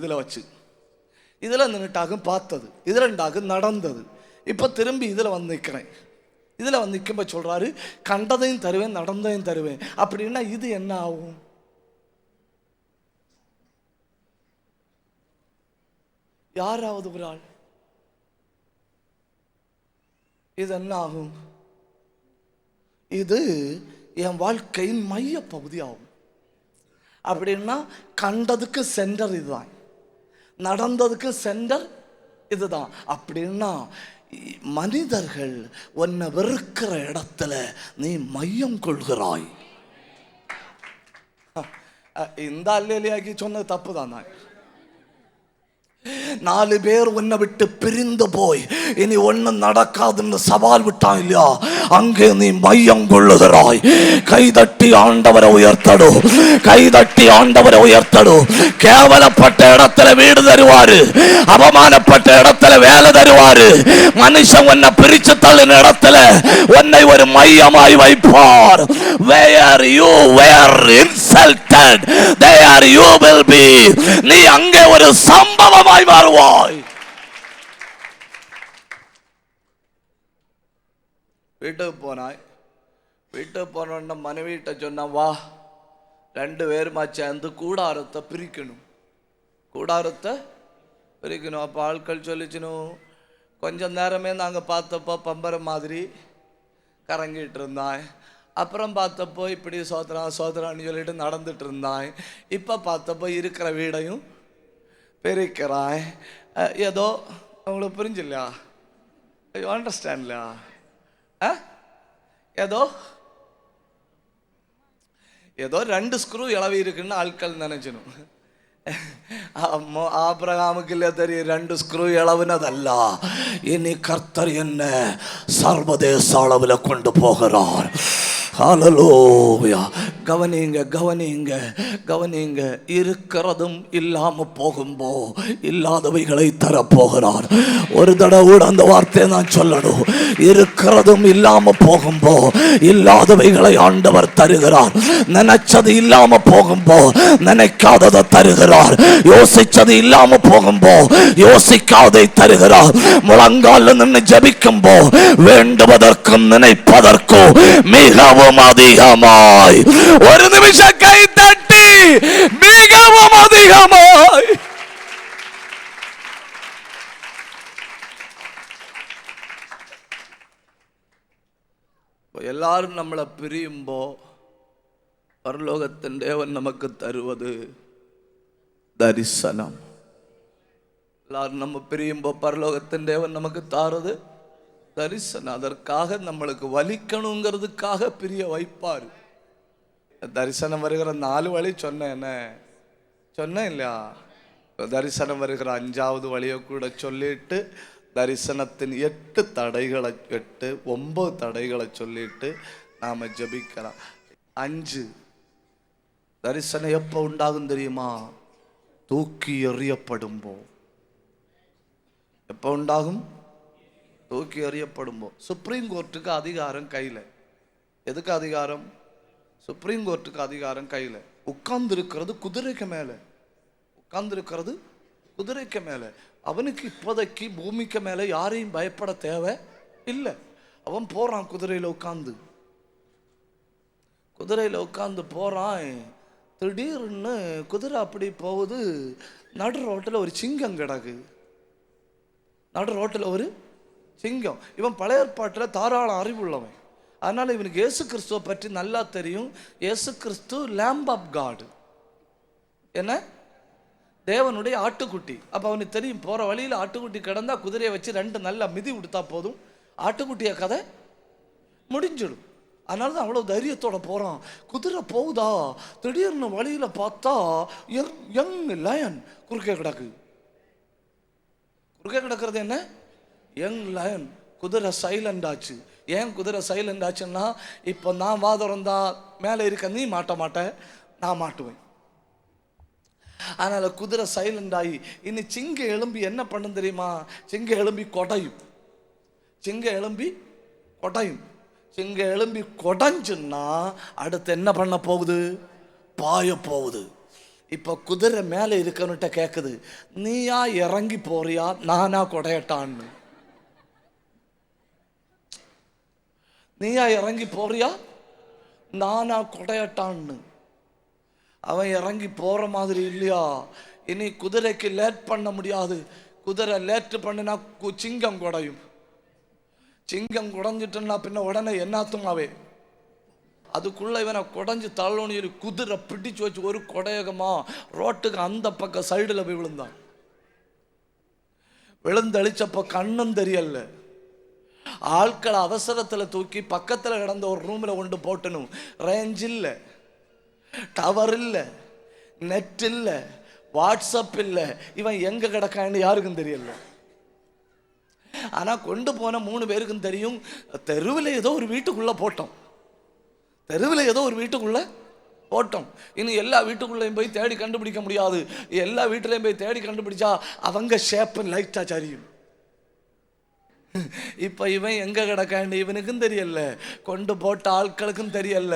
இதில் நின்றுட்டாகும் பார்த்தது, இதில் நடந்தது. இப்போ திரும்பி இதில் வந்து நிற்கிறேன். இதில் வந்து நிற்கும்ப சொல்கிறாரு, கண்டதையும் தருவேன் நடந்ததையும் தருவேன். அப்படின்னா இது என்ன ஆகும்? யாராவது ஒரு ஆள் இது என்ன ஆகும்? இது என் வாழ்க்கையின் மைய பகுதி ஆகும். அப்படின்னா கண்டதுக்கு சென்டர் இதுதான், நடந்ததுக்கு சென்டர் இதுதான். அப்படின்னா மனிதர்கள் உன்னை வெறுக்கிற இடத்துல நீ மையம் கொள்கிறாய். இந்த அல்லேலியாக்கி சொன்னது தப்பு தான். 4 பேர் உன்னை விட்டு பிரிந்து போய் இனி ஒன்னும் நடக்காதுன்னு சவால் விட்டான் இல்லையா, அங்கே நீ மையம் கொள்ளுகிறாய். கைதட்டி ஆண்டவரை உயர்த்தடு. கேவலப்பட்ட இடத்துல வீடு தருவாரு, அவமானப்பட்ட இடத்துல வேலை தருவாரு. மனுஷன் உன்னை பிரிச்சு தள்ளின இடத்துல உன்னை ஒரு மையமாய் வைப்பார். Where you were insulted, there you will be. நீ அங்கே ஒரு சம்பவமாய் மாறுவாய். வீட்டுக்கு போன மனைவிட்ட சொன்னா, வா 2 பேருமா சேர்ந்து கூடாரத்தை பிரிக்கணும். அப்போ ஆட்கள் சொல்லிச்சுனும், கொஞ்சம் நேரமே நாங்கள் பார்த்தப்போ பம்பரை மாதிரி கறங்கிட்டு இருந்தான். அப்புறம் பார்த்தப்போ இப்படி சோதரான்னு சொல்லிட்டு நடந்துட்டு இருந்தான். இப்போ பார்த்தப்போ இருக்கிற வீடையும் பிரிக்கிறாய். ஏதோ உங்களுக்கு புரிஞ்சில்ல? யூ அண்டர்ஸ்டாண்ட்ல? ஏதோ ஏதோ 2 ஸ்க்ரூ இளவி இருக்குன்னு ஆட்கள் நினைச்சணும். ஆபிரகாமுக்கு இல்ல தெரியும் 2 ஸ்க்ரூ இளவுனதல்ல. இனி கர்த்தர் என்ன சர்வதேச அளவில் கொண்டு போகிறார். ஹல்லேலூயா. கவனிங்க கவனிங்க கவனிங்க. இருக்கிறதும் இல்லாம போகும்போ இல்லாதவைகளை தரப்போகிறார். ஒரு தடவை அந்த வார்த்தையை நான் சொல்லணும். இருக்கிறதும் இல்லாம போகும்போ இல்லாதவைகளை ஆண்டவர் தருகிறார். நினைச்சது இல்லாம போகும்போ நினைக்காததை தருகிறார். யோசிச்சது இல்லாம போகும்போ யோசிக்காததை தருகிறார். முழங்கால நின்று ஜெபிக்கும்போ வேண்டுவதற்கும் நினைப்பதற்கும் மிகவும் அதிகமாய். ஒரு நிமிஷம் கை தட்டி மிகவும் அதிகமாய். எல்லாரும் நம்மளை பிரியும்போ பரலோகத்தின் தேவன் நமக்கு தருவது தரிசனம். எல்லாரும் நம்ம பிரியும்போ பரலோகத்தின் தேவன் நமக்கு தாரது தரிசனம். அதற்காக நம்மளுக்கு வலிக்கணுங்கிறதுக்காக பிரிய வைப்பார். தரிசனம் வருகிற 4 வழி சொன்னேன் இல்லையா? தரிசனம் வருகிற 5வது வழியை கூட சொல்லிட்டு தரிசனத்தின் 8 தடைகளை 9 தடைகளை சொல்லிட்டு நாம ஜெபிக்கலாம். 5 தரிசனம் எப்போ உண்டாகும் தெரியுமா? தூக்கி எறியப்படும்போ. எப்போ உண்டாகும்? தூக்கி எறியப்படும்போ. சுப்ரீம் கோர்ட்டுக்கு அதிகாரம் கையில். எதுக்கு அதிகாரம்? சுப்ரீம் கோர்ட்டுக்கு அதிகாரம் கையில். உட்கார்ந்து இருக்கிறது குதிரைக்கு மேலே. உட்கார்ந்துருக்கிறது குதிரைக்கு மேலே. அவனுக்கு இப்போதைக்கு பூமிக்கு மேலே யாரையும் பயப்பட தேவை இல்லை. அவன் போறான் குதிரையில் உட்கார்ந்து. குதிரையில் உட்கார்ந்து போறான். திடீர்னு குதிரை அப்படி போகுது. நடு ரோட்டில் ஒரு சிங்கம் கிடக்கு. நடு ரோட்டில் ஒரு சிங்கம். இவன் பழைய ஏற்பாட்டில் தாராள அறிவுள்ளவன். அதனால இவனுக்கு இயேசு கிறிஸ்துவை பற்றி நல்லா தெரியும். இயேசு கிறிஸ்து லேம்ப் ஆஃப் காட், என்ன தேவனுடைய ஆட்டுக்குட்டி. அப்போ அவனுக்கு தெரியும் போகிற வழியில் ஆட்டுக்குட்டி கிடந்தா குதிரையை வச்சு 2 நல்லா மிதி விடுத்தா போதும், ஆட்டுக்குட்டிய கதை முடிஞ்சிடும். அதனால தான் அவ்வளோ தைரியத்தோட போகிறான். குதிரை போகுதா, திடீர்னு வழியில் பார்த்தா யங் லயன் குறுக்கே கிடக்கு. குறுக்கே கிடக்கிறது என்ன? Young line. குதிரை சைலண்ட் ஆச்சு. ஏன் குதிரை சைலண்ட் ஆச்சுன்னா, இப்போ நான் வாதம் தான் மேலே இருக்க, நீ மாட்ட மாட்டேன், நான் மாட்டுவேன். அதனால குதிரை சைலண்ட் ஆகி இனி சிங்க எலும்பி என்ன பண்ணும் தெரியுமா? சிங்க எலும்பி கொடையும். சிங்க எலும்பி கொடையும். சிங்க எலும்பி கொடைஞ்சுன்னா அடுத்து என்ன பண்ண போகுது? பாய போகுது. இப்போ குதிரை மேலே இருக்கனுட்ட கேட்குது, நீயா இறங்கி போறியா நானா கொடையட்டான்னு? நீயா இறங்கி போறியா நானா கொடையட்டான்னு? அவன் இறங்கி போற மாதிரி இல்லையா? இனி குதிரைக்கு லேட் பண்ண முடியாது. குதிரை லேட் பண்ணினா சிங்கம் குடையும். சிங்கம் குடைஞ்சிட்டுன்னா பின்ன உடனே என்னாத்துமாவே அதுக்குள்ள இவனை குடைஞ்சு தள்ளோன்னு குதிரை பிடிச்சு வச்சு ஒரு கொடையகமா ரோட்டுக்கு அந்த பக்கம் சைடுல போய் விழுந்தான். விழுந்தளிச்சப்ப கண்ணும் தெரியல. ஆட்களை அவசரத்துல தூக்கி பக்கத்துல கிடந்த ஒரு ரூம்ல கொண்டு போட்டணும். ரேஞ்ச் இல்லை, டவர் இல்லை, நெட் இல்லை, வாட்ஸ்அப் இல்லை. இவன் எங்க கிடக்கான்னு யாருக்கும் தெரியல. ஆனா கொண்டு போன 3 பேருக்கும் தெரியும். தெருவில் ஏதோ ஒரு வீட்டுக்குள்ள போட்டோம். தெருவில் ஏதோ ஒரு வீட்டுக்குள்ள போட்டோம். இனி எல்லா வீட்டுக்குள்ளையும் போய் தேடி கண்டுபிடிக்க முடியாது. எல்லா வீட்டிலையும் போய் தேடி கண்டுபிடிச்சா அவங்க ஷேப்பு லைட்டா சரியும். இப்ப இவன் எங்க கிடக்காண்டு இவனுக்கும் தெரியல, கொண்டு போட்ட ஆட்களுக்கும் தெரியல.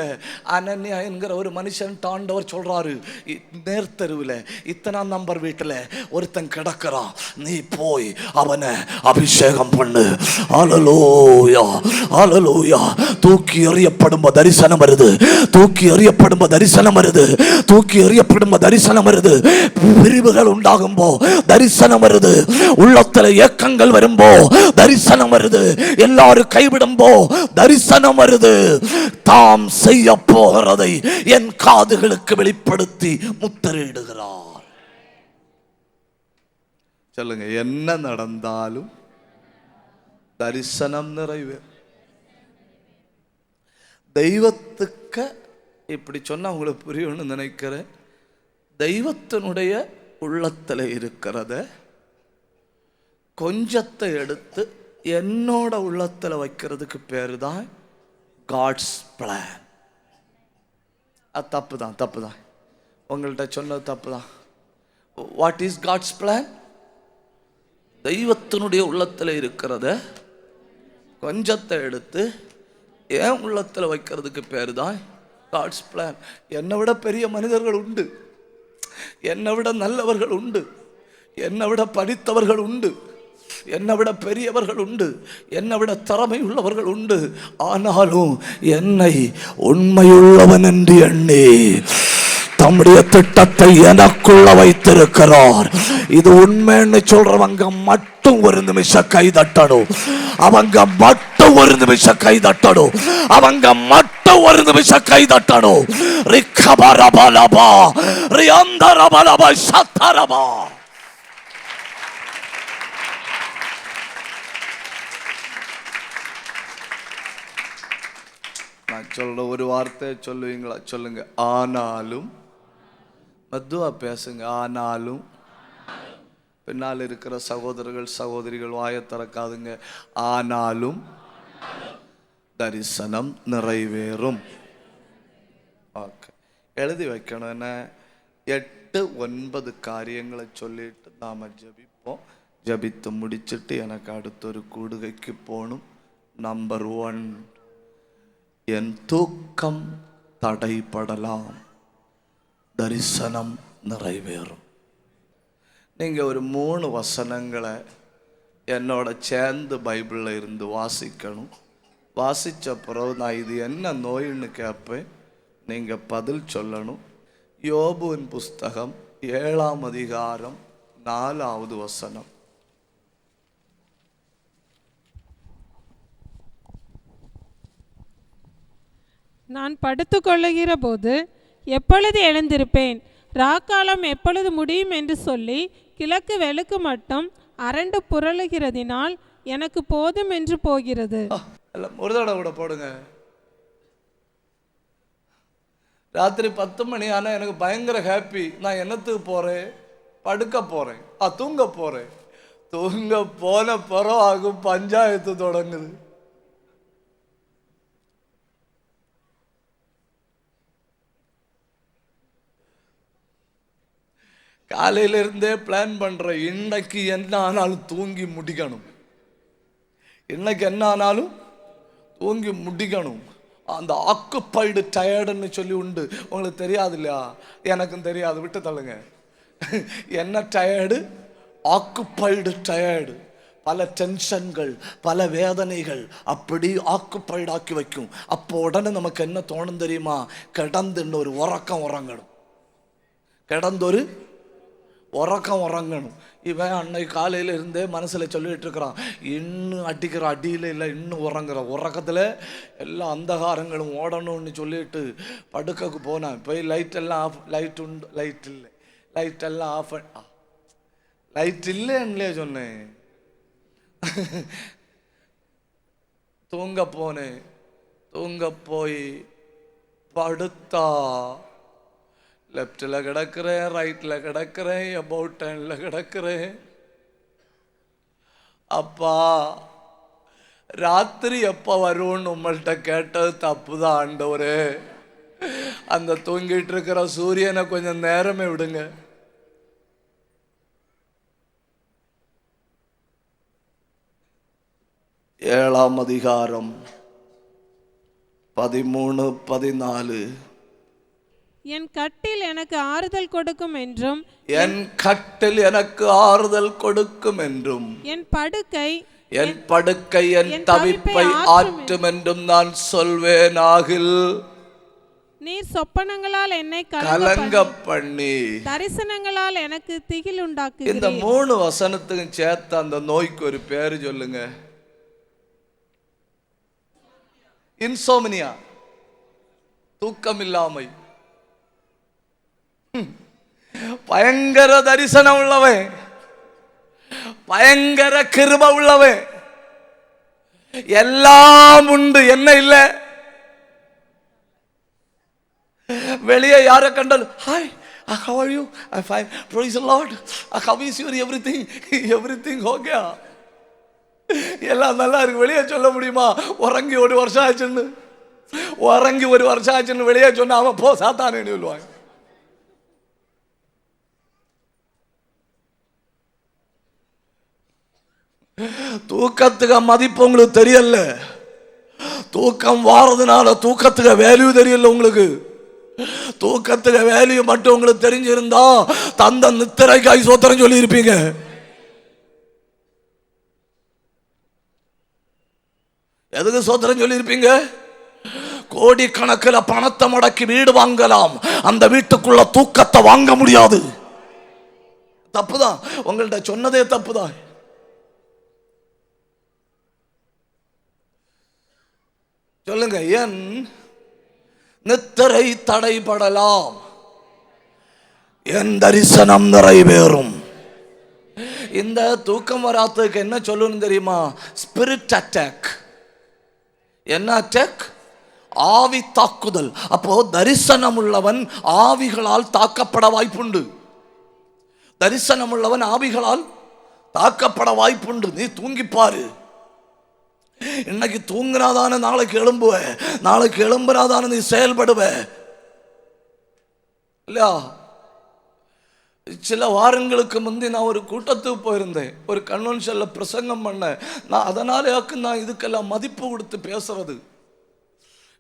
அனன்யா என்கிற ஒரு மனுஷன் தாண்டவர் சொல்றாரு, நேர்த்தருவில் 3ஆம் நம்பர் வீட்டுல ஒருத்தன் கிடக்கிறான், நீ போய் அவனை அபிஷேகம் பண்ணு. ஹல்லேலூயா ஹல்லேலூயா. தூக்கி எறியப்படும் தரிசனம் வருது. தூக்கி எறியப்படும் தரிசனம் வருது. தூக்கி எறியப்படும் தரிசனம் வருது. பிரிவுகள் உண்டாகும்போ தரிசனம் வருது. உள்ளத்துல ஏக்கங்கள் வரும்போ தரிசனம் வருது. எல்லாரும் கைவிடும்போ தரிசனம் வருது. தாம் செய்ய போகிறதை என் காதுகளுக்கு வெளிப்படுத்தி முத்திரையிடுகிறார். சொல்லுங்க, என்ன நடந்தாலும் தரிசனம் நிறைவேறும். தெய்வத்துக்கு இப்படி சொன்னா உங்களுக்கு புரியும்னு நினைக்கிறேன். தெய்வத்தினுடைய உள்ளத்தில் இருக்கிறத கொஞ்சத்தை எடுத்து என்னோட உள்ளத்தில் வைக்கிறதுக்கு பேரு தான் காட்ஸ் பிளான். அது தப்பு தான், தப்பு தான். உங்கள்கிட்ட சொன்னது தப்பு தான். What is God's plan? தெய்வத்தினுடைய உள்ளத்தில் இருக்கிறத கொஞ்சத்தை எடுத்து ஏன் உள்ளத்தில் வைக்கிறதுக்கு பேர் தான் காட்ஸ் பிளான். என்னை விட பெரிய மனிதர்கள் உண்டு, என்னை விட நல்லவர்கள் உண்டு, என்னை விட படித்தவர்கள் உண்டு, என்னை விட பெரியவர்கள் உண்டு, என்னை விட திறமை உள்ளவர்கள் உண்டு. ஆனாலும் என்னை உண்மையுள்ளவன் என்று எண்ணி தம்முடைய திட்டத்தை எனக்குள்ள வைத்திருக்கிறார். இது உண்மைன்னு சொல்றவங்க மட்டும் ஒரு நிமிஷம் கை தட்டணும். அவங்க மட்டும் ஒரு நிமிஷம் கை தட்டணும். அவங்க மட்டும் ஒரு நிமிஷம் கை தட்டணும். ரிக்கபரபலபா ரியந்தரபலபா சத்தரபா. நான் சொல்ற ஒரு வார்த்தை சொல்லுவீங்களா? சொல்லுங்க. ஆனாலும். மெதுவா பேசுங்க. ஆனாலும். பின்னால் இருக்கிற சகோதரர்கள் சகோதரிகள் வாயை திறக்காதுங்க. ஆனாலும் தரிசனம் நிறைவேறும். ஓகே, எழுதி வைக்கணும். என்ன 8-9 காரியங்களை சொல்லிட்டு நாம ஜபிப்போம். ஜபித்து முடிச்சுட்டு எனக்கு அடுத்த ஒரு கூடுகைக்கு போகணும். நம்பர் 1, என் தூக்கம் தடைபடலாம், தரிசனம் நிறைவேறும். நீங்க ஒரு 3 வசனங்களை என்னோட சேர்ந்து பைபிளில் இருந்து வாசிக்கணும். வாசிச்ச பிறகு நான் இது என்ன நோயின்னு கேட்பேன், நீங்க பதில் சொல்லணும். யோபுவின் புஸ்தகம் 7ஆம் அதிகாரம் 4வது வசனம். நான் படுத்துக்கொள்ளுகிற போது எப்பொழுது எழுந்திருப்பேன், ராக்காலம் எப்பொழுது முடியும் என்று சொல்லி கிழக்கு வெளுக்கு மட்டும் அரண்டு புரளுகிறதினால் எனக்கு போதும் என்று போகிறது. ஒரு தடவை கூட போடுங்க. ராத்திரி 10 மணி ஆனால் எனக்கு பயங்கர ஹாப்பி. நான் என்னத்துக்கு போறேன்? படுக்க போறேன், தூங்க போறேன். தூங்க போன பிறகு பஞ்சாயத்து தொடங்குது. காலையிலிருந்தே பிளான் பண்ற, இன்னைக்கு என்ன ஆனாலும் தூங்கி முடிக்கணும், இன்னைக்கு என்ன ஆனாலும் தூங்கி முடிக்கணும். அந்த ஆக்குப்பைடு டயர்டுன்னு சொல்லி உண்டு, உங்களுக்கு தெரியாது இல்லையா? எனக்கும் தெரியாது, விட்டு தள்ளுங்க. என்ன டயர்டு? Occupied tired. பல டென்ஷன்கள், பல வேதனைகள் அப்படி ஆக்குப்பைடு ஆக்கி வைக்கும். அப்போ உடனே நமக்கு என்ன தோணும் தெரியுமா? கிடந்து ஒரு உறக்கம் உறங்கணும், கிடந்தொரு உறக்கம் உறங்கணும். இவன் அன்னைக்கு காலையில் இருந்தே மனசில் சொல்லிட்டு இருக்கிறான், இன்னும் அடிக்கிற அடியில் இல்லை, இன்னும் உறங்குற உறக்கத்தில் எல்லா அந்தகாரங்களும் ஓடணும்னு சொல்லிட்டு படுக்கக்கு போனான். போய் லைட்டெல்லாம் ஆஃப், லைட் உண்டு, லைட் இல்லை, லைட்டெல்லாம் ஆஃப், லைட் இல்லைன்னே சொன்னேன். தூங்க போனேன். தூங்க போய் படுத்தா லெஃப்டில் கிடக்கிறேன், ரைட்டில் கிடக்கிறேன், அபவுட் டர்னில் கிடக்கிறேன். அப்பா ராத்திரி எப்போ வரும்னு உங்கள்கிட்ட கேட்டது தப்பு தான் ஆண்டவரே. அந்த தூங்கிட்டு இருக்கிற சூரியனை கொஞ்சம் நேரமே விடுங்க. ஏழாம் அதிகாரம் 13-14. என் கட்டில் எனக்கு ஆறுதல் கொடுக்கும் என்றும், என் கட்டில் எனக்கு ஆறுதல் கொடுக்கும் என்றும், என் படுக்கை என் தவிப்பை ஆற்றும் என்றும் நான் சொல்வேன். ஆகில் நீர் சொப்பனங்களால் என்னை கலங்க பண்ணி தரிசனங்களால் எனக்கு திகில் உண்டாக்கு. இந்த 3 வசனத்துக்கும் சேர்த்து அந்த நோய்க்கு ஒரு பேரு சொல்லுங்க. இன்சோமினியா, தூக்கமில்லாமை. பயங்கர தரிசனம் உள்ளவன், பயங்கர கிருபை உள்ளவன். எல்லாம் உண்டு, என்ன இல்ல? வெளியே யாரை கண்டாலும் hi, how are you? I'm fine, praise the Lord. How is your everything? Everything okay? எல்லாம் நல்லா இருக்கு. வெளியே சொல்ல முடியுமா? உறங்கி ஒரு வருஷம் ஆச்சுன்னு, உறங்கி ஒரு வருஷம் ஆச்சுன்னு வெளியே சொன்னா அவன் போ சாத்தானே சொல்லுவாங்க. தூக்கத்துக்கு மதிப்பு உங்களுக்கு தெரியல. தூக்கம் வாரதுனால தூக்கத்துக்கு வேல்யூ தெரியல உங்களுக்கு. தூக்கத்துக்கு வேல்யூ மட்டும் உங்களுக்கு தெரிஞ்சிருந்தா தந்த நித்திரைக்காய் சோத்திரம் சொல்லி இருப்பீங்க. எதுக்கு சோத்திரம் சொல்லி இருப்பீங்க? கோடிக்கணக்கில் பணத்தை முடக்கி வீடு வாங்கலாம், அந்த வீட்டுக்குள்ள தூக்கத்தை வாங்க முடியாது. தப்புதான், உங்கள்ட்ட சொன்னதே தப்புதான். சொல்லுங்க, என் நித்திரை தடைபடலாம், என் தரிசனம் நிறைவேறும். இந்த தூக்கம் வராததுக்கு என்ன சொல்லணும் தெரியுமா? Spirit attack. என்ன அட்டாக்? ஆவி தாக்குதல். அப்போ தரிசனம் உள்ளவன் ஆவிகளால் தாக்கப்பட வாய்ப்புண்டு. தரிசனம் உள்ளவன் ஆவிகளால் தாக்கப்பட வாய்ப்புண்டு. நீ தூங்கிப்பாரு. இன்னைக்கு தூங்கினாதான நாளைக்கு எழும்புவ, நாளைக்கு எழும்புனாதான நீ செயல்படுவ இல்லையா? சில வாரங்களுக்கு முந்தி நான் ஒரு கூட்டத்துக்கு போயிருந்தேன், ஒரு கன்வென்ஷன்ல பிரசங்கம் பண்ண. நான் அதனாலே நான் இதுக்கெல்லாம் மதிப்பு கொடுத்து பேசுறது.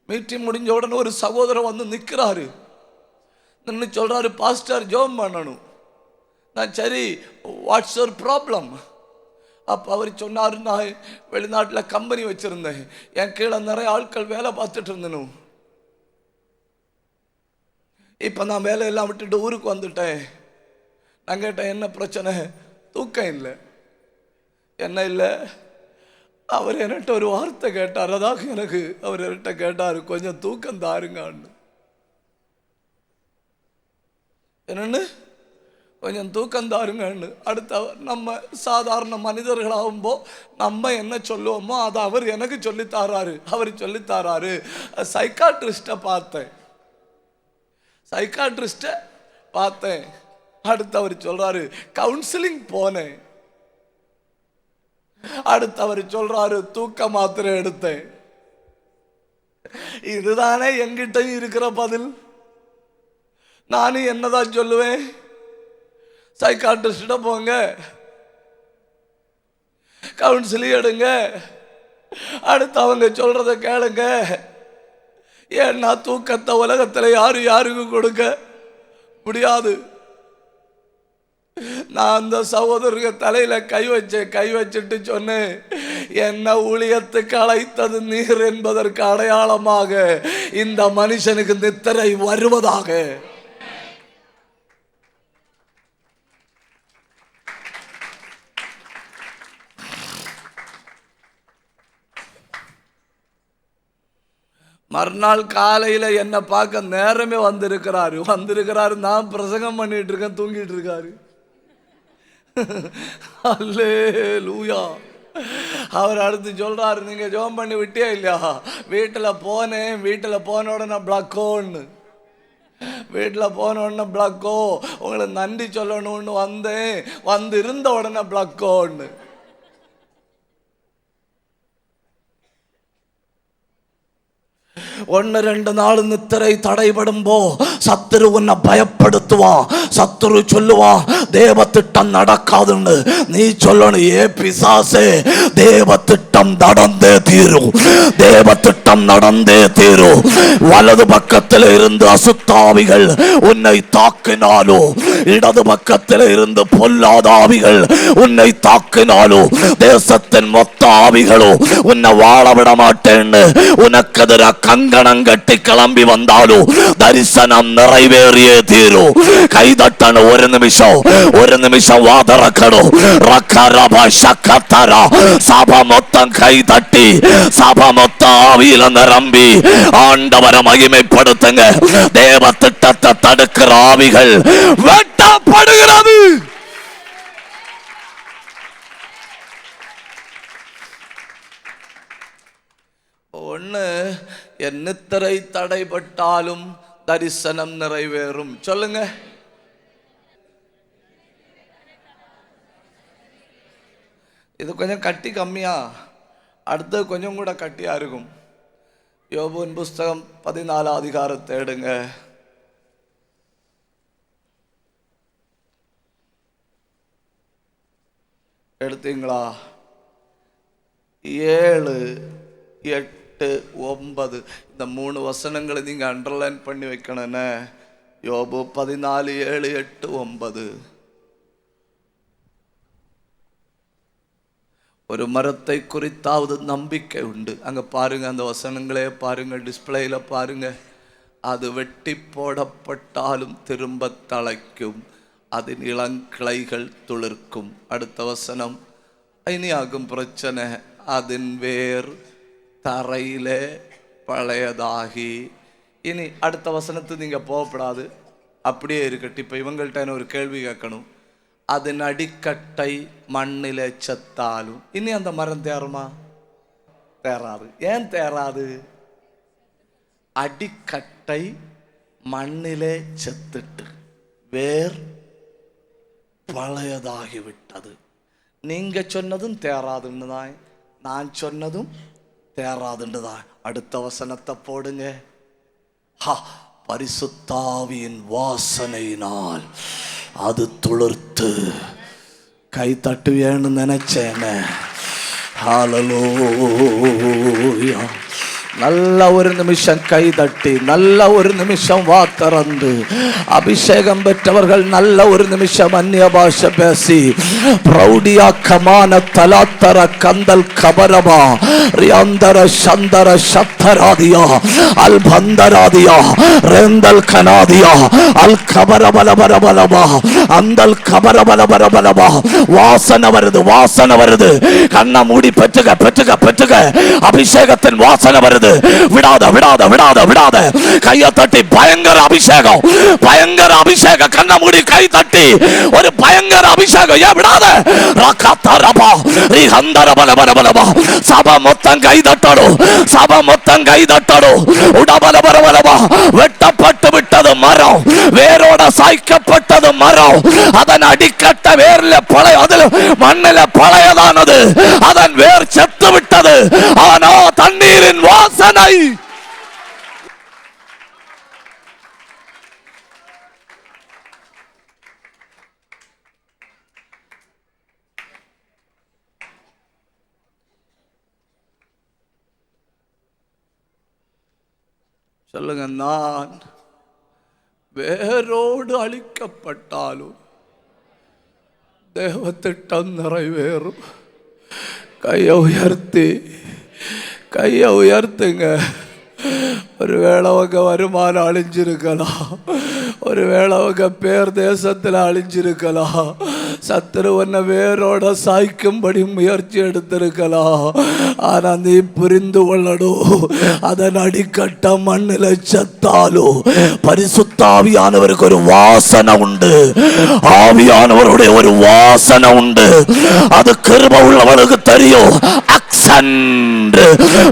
மீட்டிங் முடிஞ்ச உடனே ஒரு சகோதரர் வந்து நிற்கிறாரு, நின்று சொல்றாரு, பாஸ்டர் ஜெபம் பண்ணணும். நான் சரி, வாட்ஸ் யுவர் ப்ராப்ளம்? அப்போ அவர் சொன்னார், நான் வெளிநாட்டில் கம்பெனி வச்சுருந்தேன், என் கீழே நிறைய ஆட்கள் வேலை பார்த்துட்டு இருந்தனும். இப்போ நான் வேலையெல்லாம் விட்டுட்டு ஊருக்கு வந்துட்டேன். நான் கேட்டேன், என்ன பிரச்சனை? தூக்கம் இல்லை. என்ன இல்லை? அவர் என்கிட்ட ஒரு வார்த்தை கேட்டார். அதாக எனக்கு அவர் என்கிட்ட கேட்டார், கொஞ்சம் தூக்கம் தாருங்கன்னு. என்னன்னு? கொஞ்சம் தூக்கம் தாருங்கன்னு. அடுத்த நம்ம சாதாரண மனிதர்களாகும்போ நம்ம என்ன சொல்லுவோமோ அதை அவர் எனக்கு சொல்லித்தாராரு. அவர் சொல்லித்தாராரு. சைக்காட்ரிஸ்ட்டை பார்த்தேன், சைக்காட்ரிஸ்ட்டை பார்த்தேன். அடுத்து அவர் சொல்றாரு, கவுன்சிலிங் போனேன். அடுத்து அவர் சொல்றாரு, தூக்க மாத்திரை எடுத்தேன். இதுதானே என்கிட்ட இருக்கிற பதில். நானும் என்னதான் சொல்லுவேன்? சைக்காட்ரிஸ்ட போங்க, கவுன்சிலிங் எடுங்க, அடுத்து அவங்க சொல்றத கேளுங்க. ஏன்னா தூக்கத்தை உலகத்துல யாருக்கு கொடுக்க முடியாது. நான் அந்த சகோதரருக்கு தலையில கை வச்சுட்டு சொன்னேன், என்ன ஊழியத்துக்கு அழைத்தது நீர் என்பதற்கு அடையாளமாக இந்த மனுஷனுக்கு நித்திரை வருவதாக. மறுநாள் காலையில என்ன பார்க்க நேரமே வந்திருக்கிறாரு. நான் பிரசங்கம் பண்ணிட்டு இருக்கேன், தூங்கிட்டு இருக்காரு. அல்லேலூயா. அவர் அடுத்து சொல்றாரு, நீங்க ஜெபம் பண்ணி விட்டியா இல்லையா? வீட்டில் போன உடனே பிளாக்கோன்னு, வீட்டில் போன உடனே பிளாக்கோ, உங்களுக்கு நன்றி சொல்லணும்னு வந்தேன், வந்து இருந்த உடனே பிளாக்கோன்னு. ஒன்னு ரெண்டு நாள் நித்திரை தடைபடும்போ சத்துரு உன்னை பயப்படுத்துவான். சத்துரு சொல்லுவான், தேவ திட்டம் நடக்காதுன்னு. நீ சொல்லணும், ஏ பிசாசே, தேவ திட்டம் நடந்தே தீரும், தேவ திட்டம் நடந்தே தீரும். வலது பக்கத்தில் இருந்து அசுத்தாவிகள் உன்னை தாக்கினாலோ, இடது பக்கத்தில் இருந்து பொல்லாத ஆவிகள் உன்னை தாக்கினாலோ, தேசத்தின் மொத்த ஆவிகளோ உன்னை வாழ விட மாட்டேன்னு உனக்கு எதிராக கங்கணம் கட்டி கிளம்பி வந்தாலும் தரிசனம் நிறைவேறியே தீரும். கைதட்டணும். ஒரு நிமிஷம் வாதரக்கணும். சபை மொத்தம் கைதட்டி, சபை மொத்தம் ஆவியில நிரம்பி ஆண்டவரை மகிமைப்படுத்துங்க. தேவ திட்டத்தை தடுக்கிற ஆவிகள் வெட்டப்படுகிறது. என் நித்திரை தடைபட்டாலும் தரிசனம் நிறைவேறும். சொல்லுங்க. இது கொஞ்சம் கட்டி கம்மியா, அடுத்தது கொஞ்சம் கூட கட்டியா இருக்கும். யோபுவின் புஸ்தகம் 14 அதிகாரத்தை எடுங்க. எடுத்தீங்களா? 7, 8, 9 இந்த 3 வசனங்களை நீங்க அண்டர்லைன் பண்ணி வைக்கணும்னு. யோபு 14, 7, 8, 9. ஒரு மரத்தை குறித்தாவது நம்பிக்கை உண்டு. அங்க பாருங்க, அந்த வசனங்களே பாருங்க, டிஸ்பிளேல பாருங்க. அது வெட்டி போடப்பட்டாலும் திரும்ப தழைக்கும், அதன் இளங்கிளைகள் துளிர்க்கும். அடுத்த வசனம், இனியாகும் பிரச்சனை, அதன் வேர் தரையிலே பழையதாகி. இனி அடுத்த வசனத்துக்கு நீங்க போகப்படாது, அப்படியே இருக்கட்டும். இப்ப இவங்கள்ட்ட ஒரு கேள்வி கேட்கணும். அதன் அடிக்கட்டை மண்ணிலே செத்தாலும் இனி அந்த மரம் தேருமா? தேராது. ஏன் தேராது? அடிக்கட்டை மண்ணிலே செத்துட்டு வேர் பழையதாகிவிட்டது. நீங்க சொன்னதும் தேராதுன்னு தான், நான் சொன்னதும் தேராதுன்னு தான். அடுத்த வசனத்தை போடுங்க. பரிசுத்தாவியின் வாசனையினால் அது துளிர்த்து. கை தட்டுவேன்னு நினைச்சேனே. ஹல்லேலூயா. நல்ல ஒரு நிமிஷம் கை தட்டி, நல்ல ஒரு நிமிஷம் வா திறந்து, அபிஷேகம் பெற்றவர்கள் நல்ல ஒரு நிமிஷம் அந்நிய பாஷை பேசி, பிரௌடியா கமான தலாத்தர கந்தல் கபரபா ரியாந்தர சந்தர சத்தராதியா அல் பந்தராதியா ரெந்தல் கனாதியா அல் கபரபலபரபலபா அந்தல் கபரபலபரபலபா. வாசனை வருது, வாசனை வருது. கண்ணை மூடி பெற்றுக, பெற்றுக, பெற்றுக. அபிஷேகத்தின் வாசனை வருது. விடாத, விடாத, விடாத, விடாத. கையை தட்டி பயங்கர அபிஷேகம், பயங்கர அபிஷேகம். கண்ணை மூடி கை தட்டி ஒரு பயங்கர அபிஷேகம். ஏன் விடாத? ரகதரபா ரிஹந்தரபலபலபலபா. சபை மொத்தம் கை தட்டடும், சபை மொத்தம் கை தட்டடும். உடபலபலபலபா. வெட்டப்பட்டு விட்டது மரம், வேரோட சாய்க்கப்பட்டது மரம். அதன் அடிக்கட்ட வேர்ல பழைய, அதில் மண்ணில பழையதானது. அதன் வேர் செத்து விட்டது. ஆனா தண்ணீரின் வாசனை. சொல்லுங்க. நான் வேரோடு அழிக்கப்பட்டாலும் தேவ திட்டம் நிறைவேறும். கையை உயர்த்தி, கையை உயர்த்துங்க. ஒருவேளை அவங்க வருமானம் அழிஞ்சிருக்கலாம், ஒருவேளை அவங்க பேர் தேசத்தில் அழிஞ்சிருக்கலாம், சத்துரு உன்னை வேரோட சாய்க்கும்படி முயற்சி எடுத்திருக்கலாம். ஆனா நீ புரிந்து கொள்ளணும், அதன் அடிக்கட்ட மண்ணில் செத்தாலும் பரிசுத்தாவியானவருக்கு ஒரு வாசனை உண்டு. ஆவியானவருடைய ஒரு வாசனை உண்டு. அது கிருபை உள்ளவனுக்கு தெரியும். Accent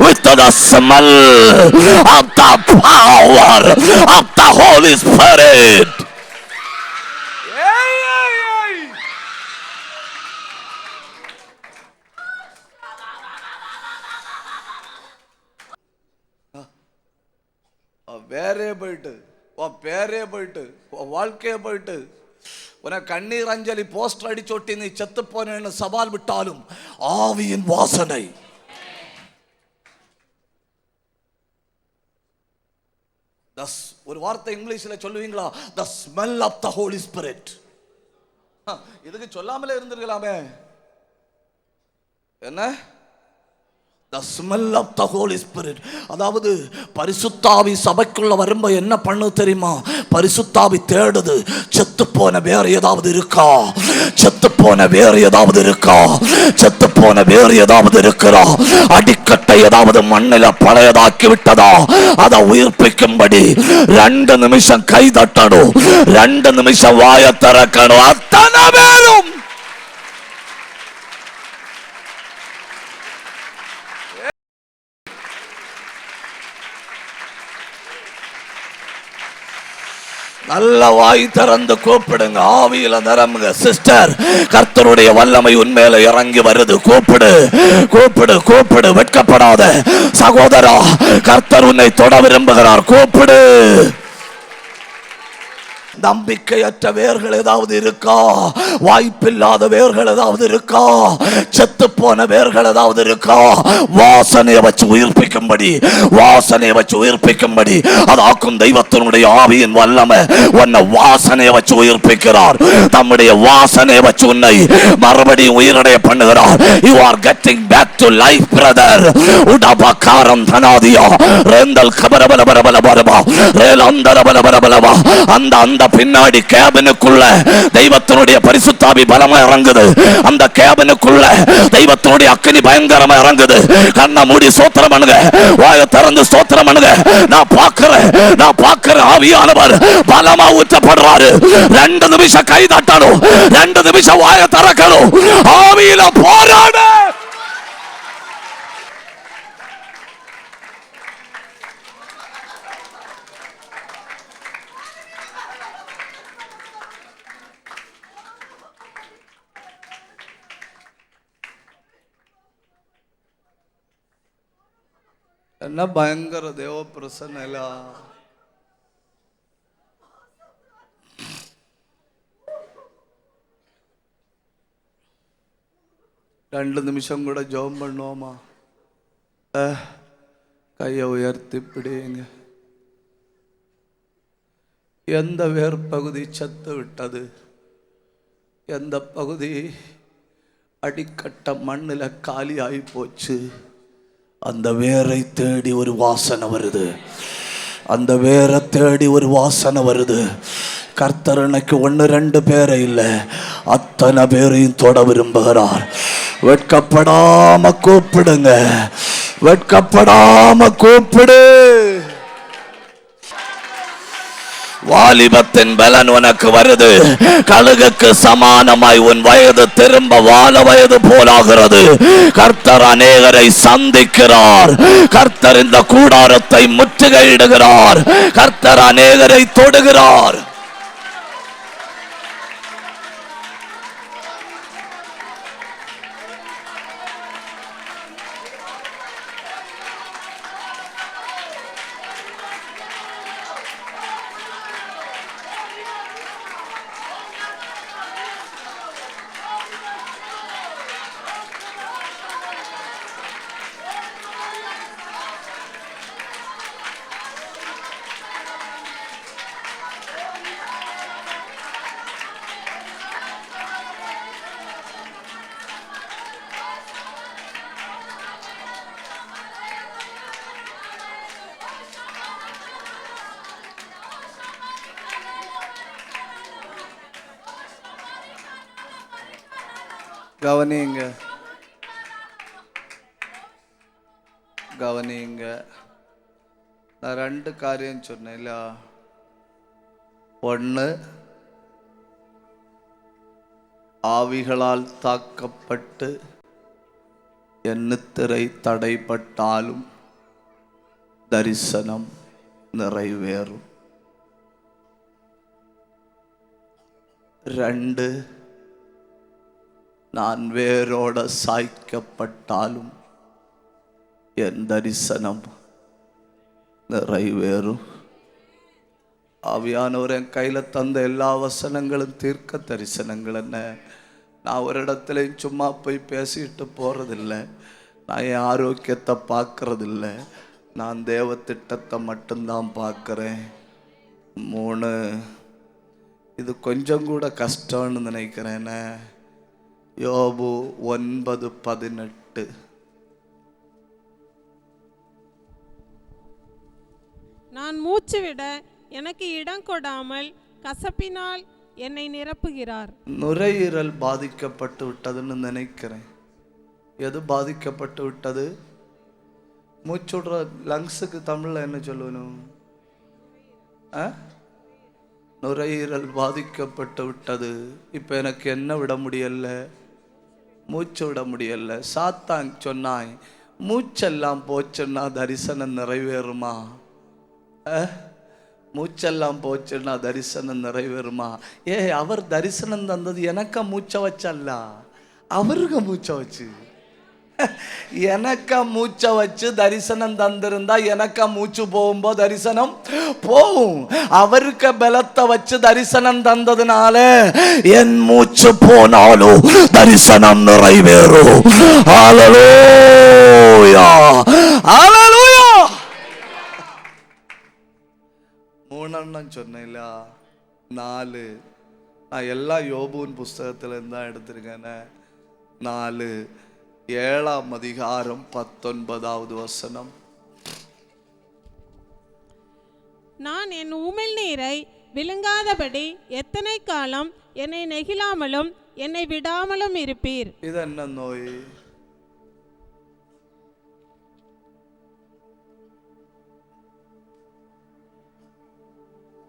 with the smell of the power of the Holy Spirit. வேறே போயிட்டு, பேரே போயிட்டு, வாழ்க்கையே போயிட்டு, உனக்கு கண்ணீர் அஞ்சலி போஸ்டர் அடிச்சொட்டி நீ செத்து போனேன்னு சவால் விட்டாலும் ஆவியின் வாசனை. ஒரு வார்த்தை இங்கிலீஷ்ல சொல்லுவீங்களா? the smell of the Holy Spirit. இதுக்கு சொல்லாமலே இருந்திருக்கலாமே. என்ன? the smell of the Holy Spirit. அதாவது பரிசுத்தாவி சபைக்குள்ள வரும்போது என்ன பண்ணு தெரியுமா? பரிசுத்தாவி தேடுது, செத்து போன வேற ஏதாவது இருக்கா, செத்து போன வேற ஏதாவது இருக்கா, செத்து போன வேற ஏதாவது இருக்கிறா, அடிக்கட்டை ஏதாவது மண்ணில பழையதாக்கி விட்டதா, அதை உயிர்ப்பிக்கும்படி 2 நிமிஷம் கை தட்டணும், 2 நிமிஷம் வாயை திறக்கணும். அத்தனை பேரும் நல்ல வாய் திறந்து கூப்பிடுங்க. ஆவியில நிரம்புங்க. சிஸ்டர், கர்த்தருடைய வல்லமை உன்மேல இறங்கி வருது. கூப்பிடு கூப்பிடு கூப்பிடு. வெட்கப்படாத சகோதரா, கர்த்தர் உன்னை தொட விரும்புகிறார். கூப்பிடு. நம்பிக்கையற்ற வேர்கள் ஏதாவது இருக்கா? வாய்ப்பில்லாத வேர்கள் ஏதாவது இருக்கா? செத்து போன வேர்கள் ஏதாவது இருக்கா? வாசனையை வச்சு உயிர்ப்பிக்கும்படி, வாசனையை வச்சு உயிர்ப்பிக்கும்படி அதாக்கும் தெய்வத்தினுடைய ஆவியின் வல்லமை உன்னை வாசனையை வச்சு உயிர்ப்பிக்கிறார். தம்முடைய வாசனையை வச்சு உன்னை மறுபடியும் உயிரடைய பண்ணுகிறார். You are getting back to life, brother. உடபகாரம் தனாதியா ரெந்தல் கபரபலபலபலபலபா ரேலந்தரபலபலபலபா. அந்த பின்னாடி கேபினுக்குள்ள தெய்வத்தினுடைய பரிசுத்தாவி பலமா இறங்குது. அந்த கேபினுக்குள்ள தெய்வத்தினுடைய அக்கினி பயங்கரமா இறங்குது. கண்ணை மூடி ஸ்தோத்திரம் பண்ணுங்க. வாயை திறந்து ஸ்தோத்திரம் பண்ணுங்க. நான் பார்க்கிறேன் ஆவியானவர் பலமா ஊற்றப்படுறாரு. 2 நிமிஷம் கை தட்டணும், 2 நிமிஷம் வாயை திறக்கணும். ஆவியில போராடு. என்ன பயங்கர தேவ பிரசன்ன. 2 நிமிஷம் கூட ஜெபம் பண்ணுவோமா? கையை உயர்த்தி பிடிங்க. எந்த வேர் பகுதி செத்து விட்டது? எந்த பகுதி அடிக்கட்ட மண்ணில் காலி ஆகி போச்சு? அந்த வேரை தேடி ஒரு வாசனை வருது. அந்த வேரை தேடி ஒரு வாசனை வருது. கர்த்தர் எனக்கு 1-2 பேரை இல்லை, அத்தனை பேரையும் தொட விரும்புகிறார். வெட்கப்படாம கூப்பிடுங்க. வெட்கப்படாம கூப்பிடு. வாலிபத்தின் பலன் உனக்கு வருது. கழுகுக்கு சமானமாய் உன் வயது திரும்ப வாழ வயது போலாகிறது. கர்த்தர் அநேகரை சந்திக்கிறார். கர்த்தர் இந்த கூடாரத்தை முற்றுகையிடுகிறார். கர்த்தர் அநேகரை தொடுகிறார். கவனிங்க, கவனிங்க. நான் 2 காரியம் சொன்னேன். 1, ஆவிகளால் தாக்கப்பட்டு எண்ணித்திரை தடைப்பட்டாலும் தரிசனம் நிறைவேறும். 2, நான் வேரோட சாய்க்கப்பட்டாலும் என் தரிசனம் நிறைவேறும். ஆவியானவர் என் கையில் தந்த எல்லா வசனங்களும் தீர்க்க தரிசனங்கள். என்ன, நான் ஒரு இடத்துல சும்மா போய் பேசிட்டு போகிறதில்லை. நான் என் ஆரோக்கியத்தை பார்க்கறதில்ல. நான் தேவ திட்டத்தை மட்டும்தான் பார்க்குறேன். 3, இது கொஞ்சம் கூட கஷ்டம்னு நினைக்கிறேன். யோபு 9:18. நான் மூச்சு விட எனக்கு இடம் கொடாமல் கசப்பினால் என்னை நிரப்புகிறார். நுரையீரல் பாதிக்கப்பட்டு விட்டதுன்னு நினைக்கிறேன். எது பாதிக்கப்பட்டு விட்டது? மூச்சுடுற லங்ஸுக்கு தமிழ்ல என்ன சொல்லணும்? நுரையீரல் பாதிக்கப்பட்டு விட்டது. இப்போ எனக்கு என்ன விட முடியல? மூச்சு விட முடியல. சாத்தான் சொன்னாய், மூச்செல்லாம் போச்சுன்னா தரிசனம் நிறைவேறுமா? மூச்செல்லாம் போச்சுன்னா தரிசனம் நிறைவேறுமா? அவர் தரிசனம் தந்தது எனக்க மூச்சை வச்சல்ல, அவருங்க மூச்சை வச்சு. எனக்க மூச்சை வச்சு தரிசனம் தந்திருந்தா எனக்க மூச்சு போகும்போது தரிசனம் போகும். அவருக்கு பலத்தை வச்சு தரிசனம் தந்ததுனால என் மூச்சு போனாலும் தரிசனம் நிறைவேறும். ஹல்லேலூயா, ஹல்லேலூயா. மூணெண்ணம் சொன்னேன்ல, 4. நான் எல்லாம் யோபுவின் புஸ்தகத்துல இருந்தா எடுத்திருக்கேன். 4 7ஆம் அதிகாரம் 19வது வசனம். நான் என் உமிழ்நீரை விழுங்காதபடி எத்தனை காலம் என்னை நெகிழாமலும் என்னை விடாமலும் இருப்பீர்? இது என்ன நோய்?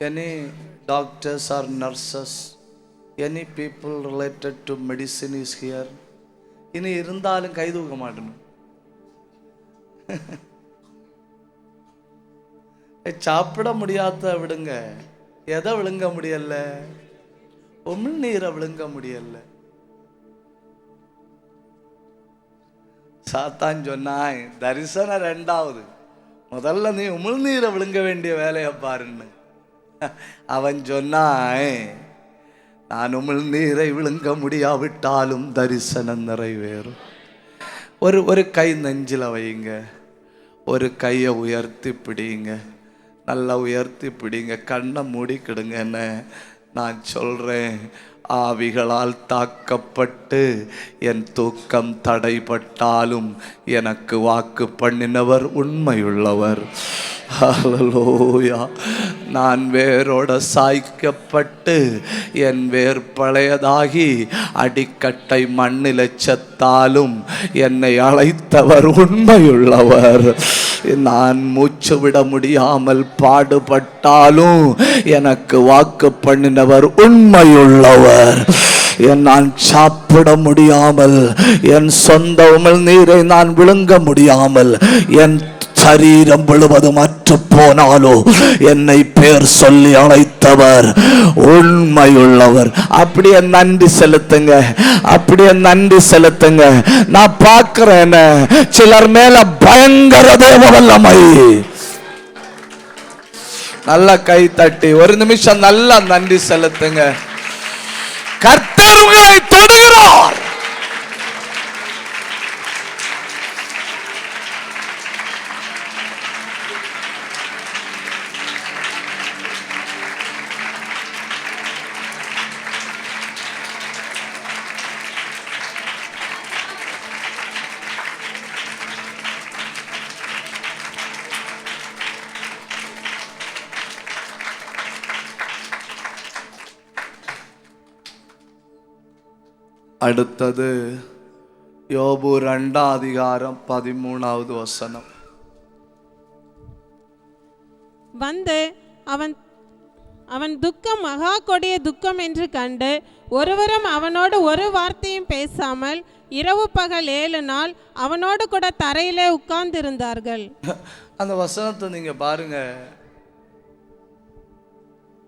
Any doctors or nurses, any people related to medicine is here? இனி இருந்தாலும் கை தூக்க மாட்டணும். சாப்பிட முடியாத விடுங்க, எதை விழுங்க முடியல? உமிழ்நீரை விழுங்க முடியல. சாத்தான் சொன்னாய் தரிசனம் 2வது, முதல்ல நீ உமிழ்நீரை விழுங்க வேண்டிய வேலையை பாருன்னு. அவன் சொன்னாய் நான் உமிழ்நீரை விழுங்க முடியாவிட்டாலும் தரிசனம் நிறைவேறும். ஒரு கை நெஞ்சில் வைங்க, ஒரு கையை உயர்த்தி பிடிங்க, நல்லா உயர்த்தி பிடிங்க, கண்ணை மூடிக்கிடுங்க. என்ன நான் சொல்றேன், ஆவிகளால் தாக்கப்பட்டு என் தூக்கம் தடைப்பட்டாலும் எனக்கு வாக்கு பண்ணினவர் உண்மையுள்ளவர். ஹல்லேலூயா. நான் வேரோட சாய்க்கப்பட்டு என் வேர் பழையதாகி அடிக்கட்டை மண்ணில் செத்தாலும் என்னை அழைத்தவர் உண்மையுள்ளவர். நான் மூச்சு விட முடியாமல் பாடுபட்டாலும் எனக்கு வாக்கு பண்ணினவர் உண்மையுள்ளவர். நான் சாப்பிட முடியாமல், என் சொந்த உமிழ்நீரை நான் விழுங்க முடியாமல், என் சரீரம் முழுவதும் அற்று போனாலோ என்னை பேர் சொல்லி அழைத்தவர் உண்மையுள்ளவர். அப்படியே நன்றி செலுத்துங்க, அப்படியே நன்றி செலுத்துங்க. நான் பார்க்கிறேன் சிலர் மேல பயங்கர தேவ வல்லமை. நல்லா கை தட்டி ஒரு நிமிஷம் நல்லா நன்றி செலுத்துங்க. கர்த்தர் உங்களை தொடுகிறார். அடுத்தது யோபு 2ஆம் அதிகாரம் 13வது வசனம். வந்து அவன் துக்கம் மகா கொடிய துக்கம் என்று கண்டு ஒருவரும் அவனோடு ஒரு வார்த்தையும் பேசாமல் இரவு பகல் 7 நாள் அவனோடு கூட தரையிலே உட்கார்ந்திருந்தார்கள். அந்த வசனத்தை நீங்க பாருங்க.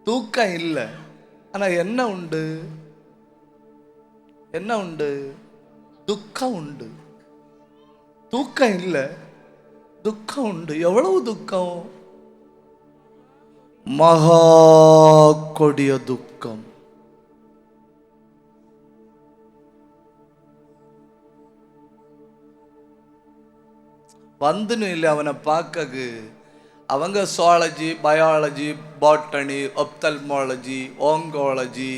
தூக்கம் இல்லை, ஆனா என்ன உண்டு? என்ன உண்டு? துக்கம் உண்டு. தூக்கம் இல்லை, துக்கம் உண்டு. எவ்வளவு துக்கம்? மகா கொடிய துக்கம். வந்துன்னு இல்லை அவனை பார்க்க. அவங்க சுவாலஜி, பயாலஜி, பாட்டனி, ஒப்தல்மாலஜி, ஓங்காலஜி,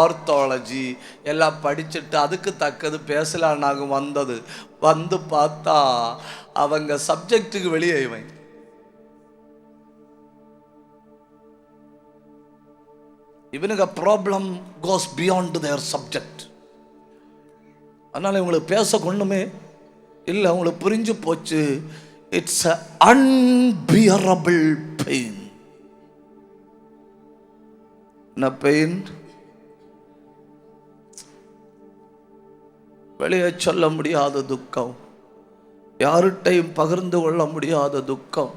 ஆர்த்தாலஜி எல்லாம் படிச்சுட்டு அதுக்கு தக்கது பேசலான்னாக வந்தது. வந்து பார்த்தா அவங்க சப்ஜெக்டுக்கு வெளியே இவன். இவனுக்கு ப்ராப்ளம் கோஸ் பியாண்ட் தேர் சப்ஜெக்ட். அதனால இவங்களுக்கு பேச ஒண்ணுமே இல்லை. அவங்களுக்கு புரிஞ்சு போச்சு. It's an unbearable pain. என்ன பெயின்? வெளியே சொல்ல முடியாத துக்கம், யார்கிட்டையும் பகிர்ந்து கொள்ள முடியாத துக்கம்.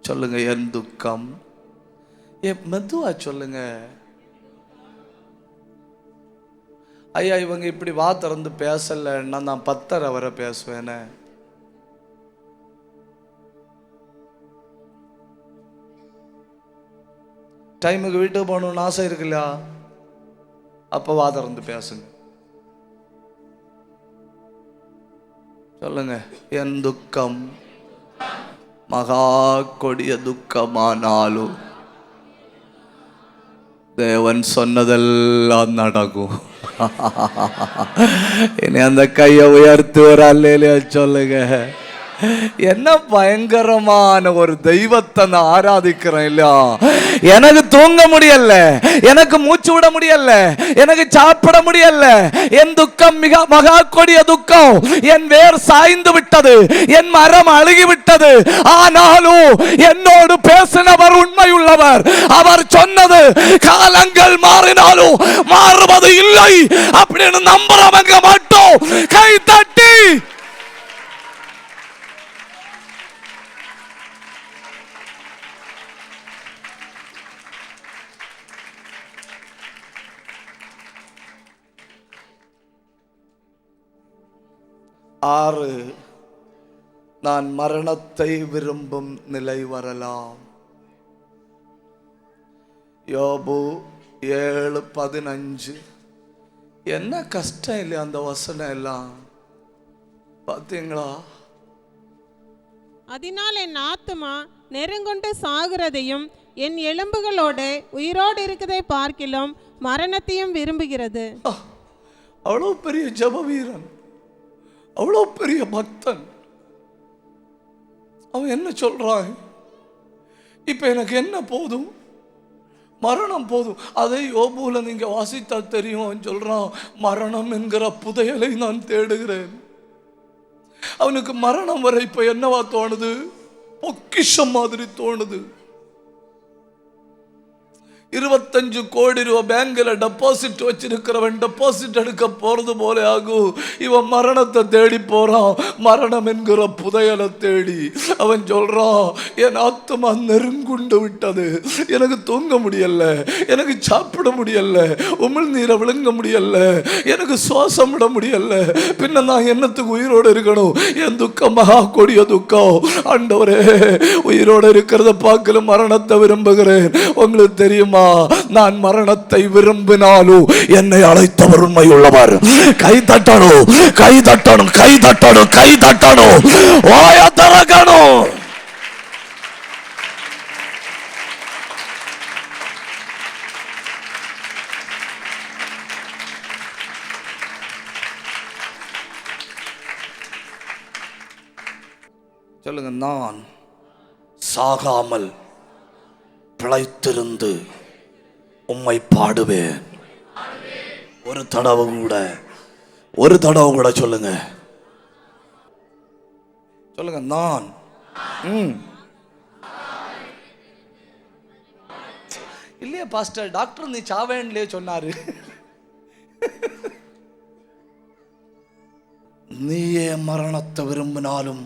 சொல்லுங்க, என் துக்கம். மெதுவா சொல்லுங்க. ஐயா, இவங்க இப்படி வா திறந்து பேசலன்னா நான் 10:30 வரை பேசுவேனே. டைமுக்கு வீட்டுக்கு போகணும்னு ஆசை இருக்குல்ல, அப்ப வா திறந்து பேசுங்க. சொல்லுங்க, என் துக்கம் மகா கொடிய துக்கமானாலும் தேவன் சொன்னதெல்லாம் நடக்கும். இனி அந்த கையை உயர்த்தி ஒரு அல்லேலூயா சொல்லுங்க. என்ன பயங்கரமான ஒரு தெய்வத்தை நான் ஆராதிக்கிறேன் இல்ல. எனக்கு தூங்க முடியல, எனக்கு மூச்சு விட முடியல, எனக்கு சாப்பிட முடியல. என் துக்கம் மிக மகா கொடிய துக்கம். என் வேர் சாய்ந்து விட்டது, என் மரம் அழுகி விட்டது. ஆனாலும் என்னோடு பேசினவர் உண்மை உள்ளவர். அவர் சொன்னது காலங்கள் மாறினாலும் மாறுவது இல்லை அப்படின்னு நம்புறவங்க மட்டும் கை தட்டி ஆறு. நான் மரணத்தை விரும்பும் நிலை வரலாம். யோபு 7:15. என்ன கஷ்டம் இல்லை அந்த வசனம் எல்லாம் பாத்தீங்களா? அதனால் என் ஆத்துமா நெருங்கொண்டு சாகிறதையும் என் எலும்புகளோடு உயிரோடு இருக்கதை பார்க்கிலும் மரணத்தையும் விரும்புகிறது. அவ்வளோ பெரிய ஜெப வீரன், அவ்வளோ பெரிய பக்தன். அவன் என்ன சொல்றான்? இப்ப எனக்கு என்ன போதும்? மரணம் போதும். அதை யோபுல நீங்க வாசித்தா தெரியும். அவன் சொல்றான், மரணம் என்கிற புதையலை நான் தேடுகிறேன். அவனுக்கு மரணம் வரை இப்ப என்னவா தோணுது? பொக்கிஷம் மாதிரி தோணுது. 25 கோடி ரூபாய் பேங்க்ல டெபாசிட் வச்சிருக்கிறவன் டெபாசிட் எடுக்க போறது போல ஆகும். இவன் மரணத்தை தேடி போறான், மரணம் என்கிற புதையலை தேடி. அவன் சொல்றான், என் ஆத்துமா நெருங்குண்டு விட்டது, எனக்கு தூங்க முடியல, எனக்கு சாப்பிட முடியல, உமிழ்நீரை விழுங்க முடியல, எனக்கு சுவாசம் விட முடியல. பின்ன நான் என்னத்துக்கு உயிரோடு இருக்கணும்? என் துக்கம் மகா கொடிய துக்கம். ஆண்டவரே, உயிரோடு இருக்கிறத பார்க்கல மரணத்தை விரும்புகிறேன். உங்களுக்கு தெரியுமா, நான் மரணத்தை விரும்பினாலும் என்னை அழைத்தவர் உண்மை உள்ளவர். கை தட்டணும், கை தட்டணும், கை தட்டணும், கை தட்டணும், வாய திறக்கணும். சொல்லுங்க, நான் சாகாமல் பிழைத்திருந்து உம்மை பாடுவேன். ஒரு தடவை கூட சொல்லுங்க. சொல்லுங்க, நான் இல்லையா பாஸ்டர், டாக்டர் நீ சாவேன்லயே சொன்னாரு. நீயே மரணத்தை விரும்பினாலும்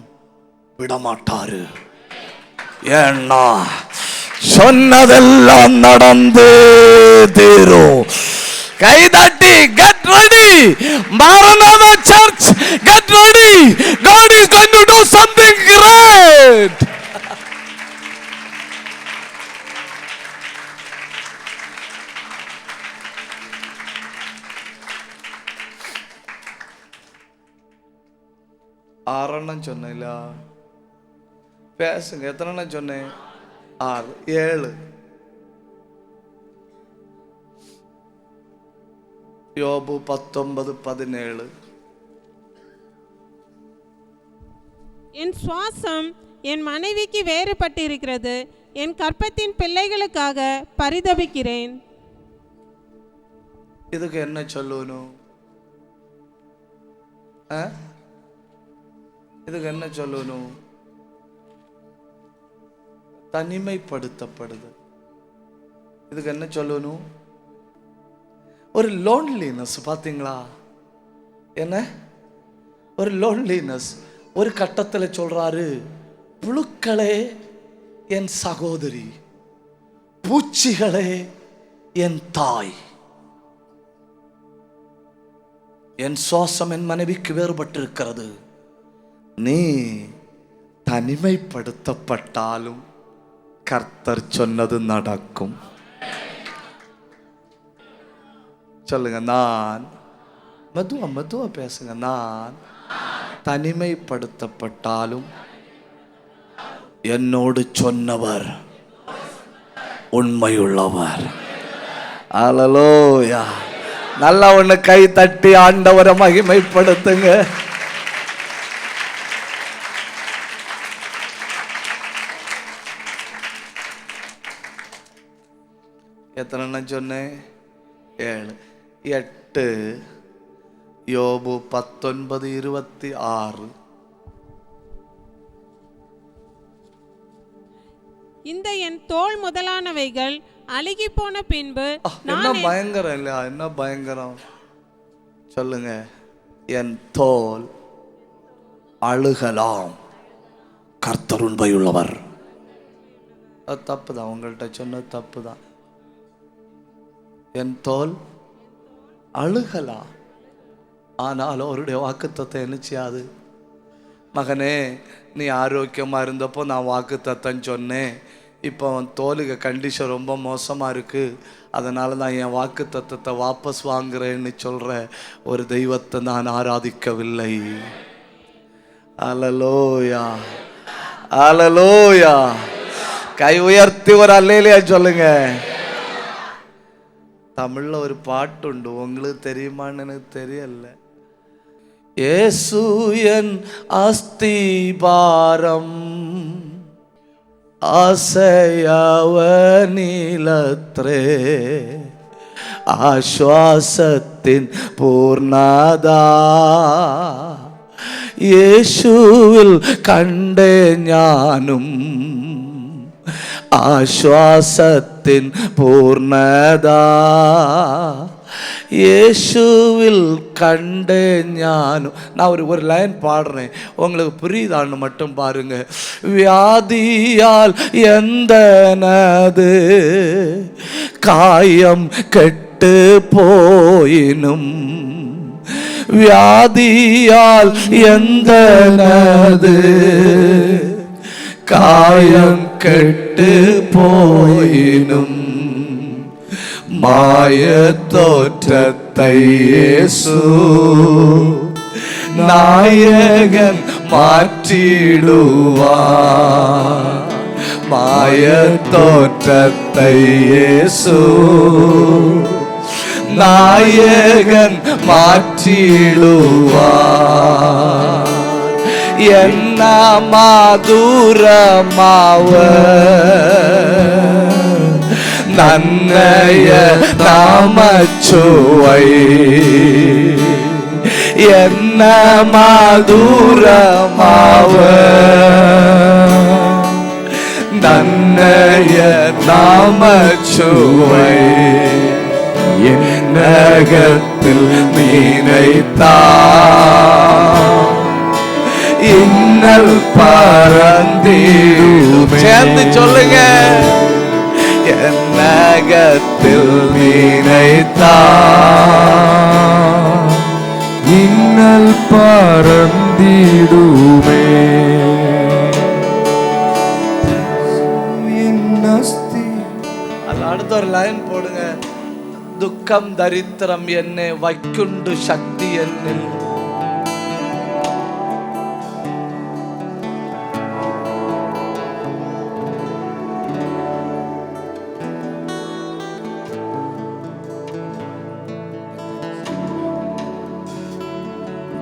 விடமாட்டாரு. ஏன்னா சொன்னதெல்லாம் நடந்து தீரும். கை தட்டி get ready. Maranatha Church, get ready. God is going to do something great. ஆறெண்ணம் சொன்ன பேசுங்க. எத்தனை சொன்னேன்? 6, 7. யோபு 19:17. என் சுவாசம் என் மனைவிக்கு வேறுபட்டிருக்கிறது, என் கற்பத்தின் பிள்ளைகளுக்காக பரிதபிக்கிறேன். இதுக்கு என்ன சொல்லணும்? இதுக்கு என்ன சொல்லணும்? தனிமைப்படுத்தப்படுது. இதுக்கு என்ன சொல்லணும்? ஒரு லோன்லினஸ். பாத்தீங்களா? என்ன ஒரு லோன்லினஸ். ஒரு கட்டத்தில் சொல்றாரு, புழுக்களே என் சகோதரி, பூச்சிகளே என் தாய். என் சுவாசம் என் மனைவிக்கு வேறுபட்டிருக்கிறது. நீ தனிமைப்படுத்தப்பட்டாலும் கர்த்தர் சொன்னது நடக்கும். சொல்லுங்க, நான் மெதுவா மெதுவா பேசுங்க. நான் தனிமைப்படுத்தப்பட்டாலும் என்னோடு சொன்னவர் உண்மையுள்ளவர். அல்லேலூயா. நல்லா ஒண்ணு கை தட்டி ஆண்டவரை மகிமைப்படுத்துங்க. எத்தனை சொன்னேன்? 7. 8 யோபு 19:26. இந்த என் தோல் முதலானவைகள் அழுகி போன பின்பு என்ன பயங்கரம் இல்லையா? என்ன பயங்கரம் சொல்லுங்க. என் தோல் அழுகலாம், கர்த்தர் உண்மையுள்ளவர். அது தப்புதான், உங்கள்கிட்ட சொன்னது தப்புதான். என் தோல் அழுகலாம், ஆனால் அவருடைய வாக்குத்தத்தம் என்ன செய்யாது? மகனே, நீ ஆரோக்கியமாக இருந்தப்போ நான் வாக்குத்தத்தம் சொன்னேன். இப்போ அவன் தோலுக்கு கண்டிஷன் ரொம்ப மோசமாக இருக்குது, அதனால தான் என் வாக்குத்தத்தத்தை வாபஸ் வாங்குறேன்னு சொல்கிற ஒரு தெய்வத்தை நான் ஆராதிக்கவில்லை. அல்லேலூயா, அல்லேலூயா. கை உயர்த்தி ஒரு அல்லேலூயா சொல்லுங்க. தமிழில் ஒரு பாட்டு உண்டு, உங்களுக்கு தெரியுமான்னு எனக்கு தெரியல. இயேசு என் அஸ்திபாரம், ஆசையவனிலத்ரே, ஆஸ்வாசத்தின் പൂർണ്ണതാ യേശുവിൽ കണ്ടേ ഞാനും, ആശ്വാസത്തിൻ പൂർണ്ണതാ இயேசுவில் கண்டே ஞானம். நான் ஒரு லைன் பாடுறேன், உங்களுக்கு புரியுதான்னு மட்டும் பாருங்க. வியாதியால் எந்தனது காயம் கெட்டு போயினும், வியாதியால் எந்தனது காயம் கெட்டு போயினும், மாயத்தோற்றத்தை இயேசு நாயகன் மாற்றிடுவார். மாயத்தோற்றத்தை இயேசு நாயகன் மாற்றிடுவார். என்ன மதுரமாவ நன்னய நாமச்சுவை, என்ன மதுரமாவ நன்னய நாமச்சுவை, என்னகத்தில் நினைத்தா இன்னல் பறந்திடுமே. சேர்ந்து சொல்லுங்க. என்னகத்தில் நினைத்தா இன்னல் பறந்திடுமே. அதில் அடுத்த ஒரு லைன் போடுங்க. துக்கம் தரித்திரம் என்னை வைக்குண்டு சக்தி என்னில்.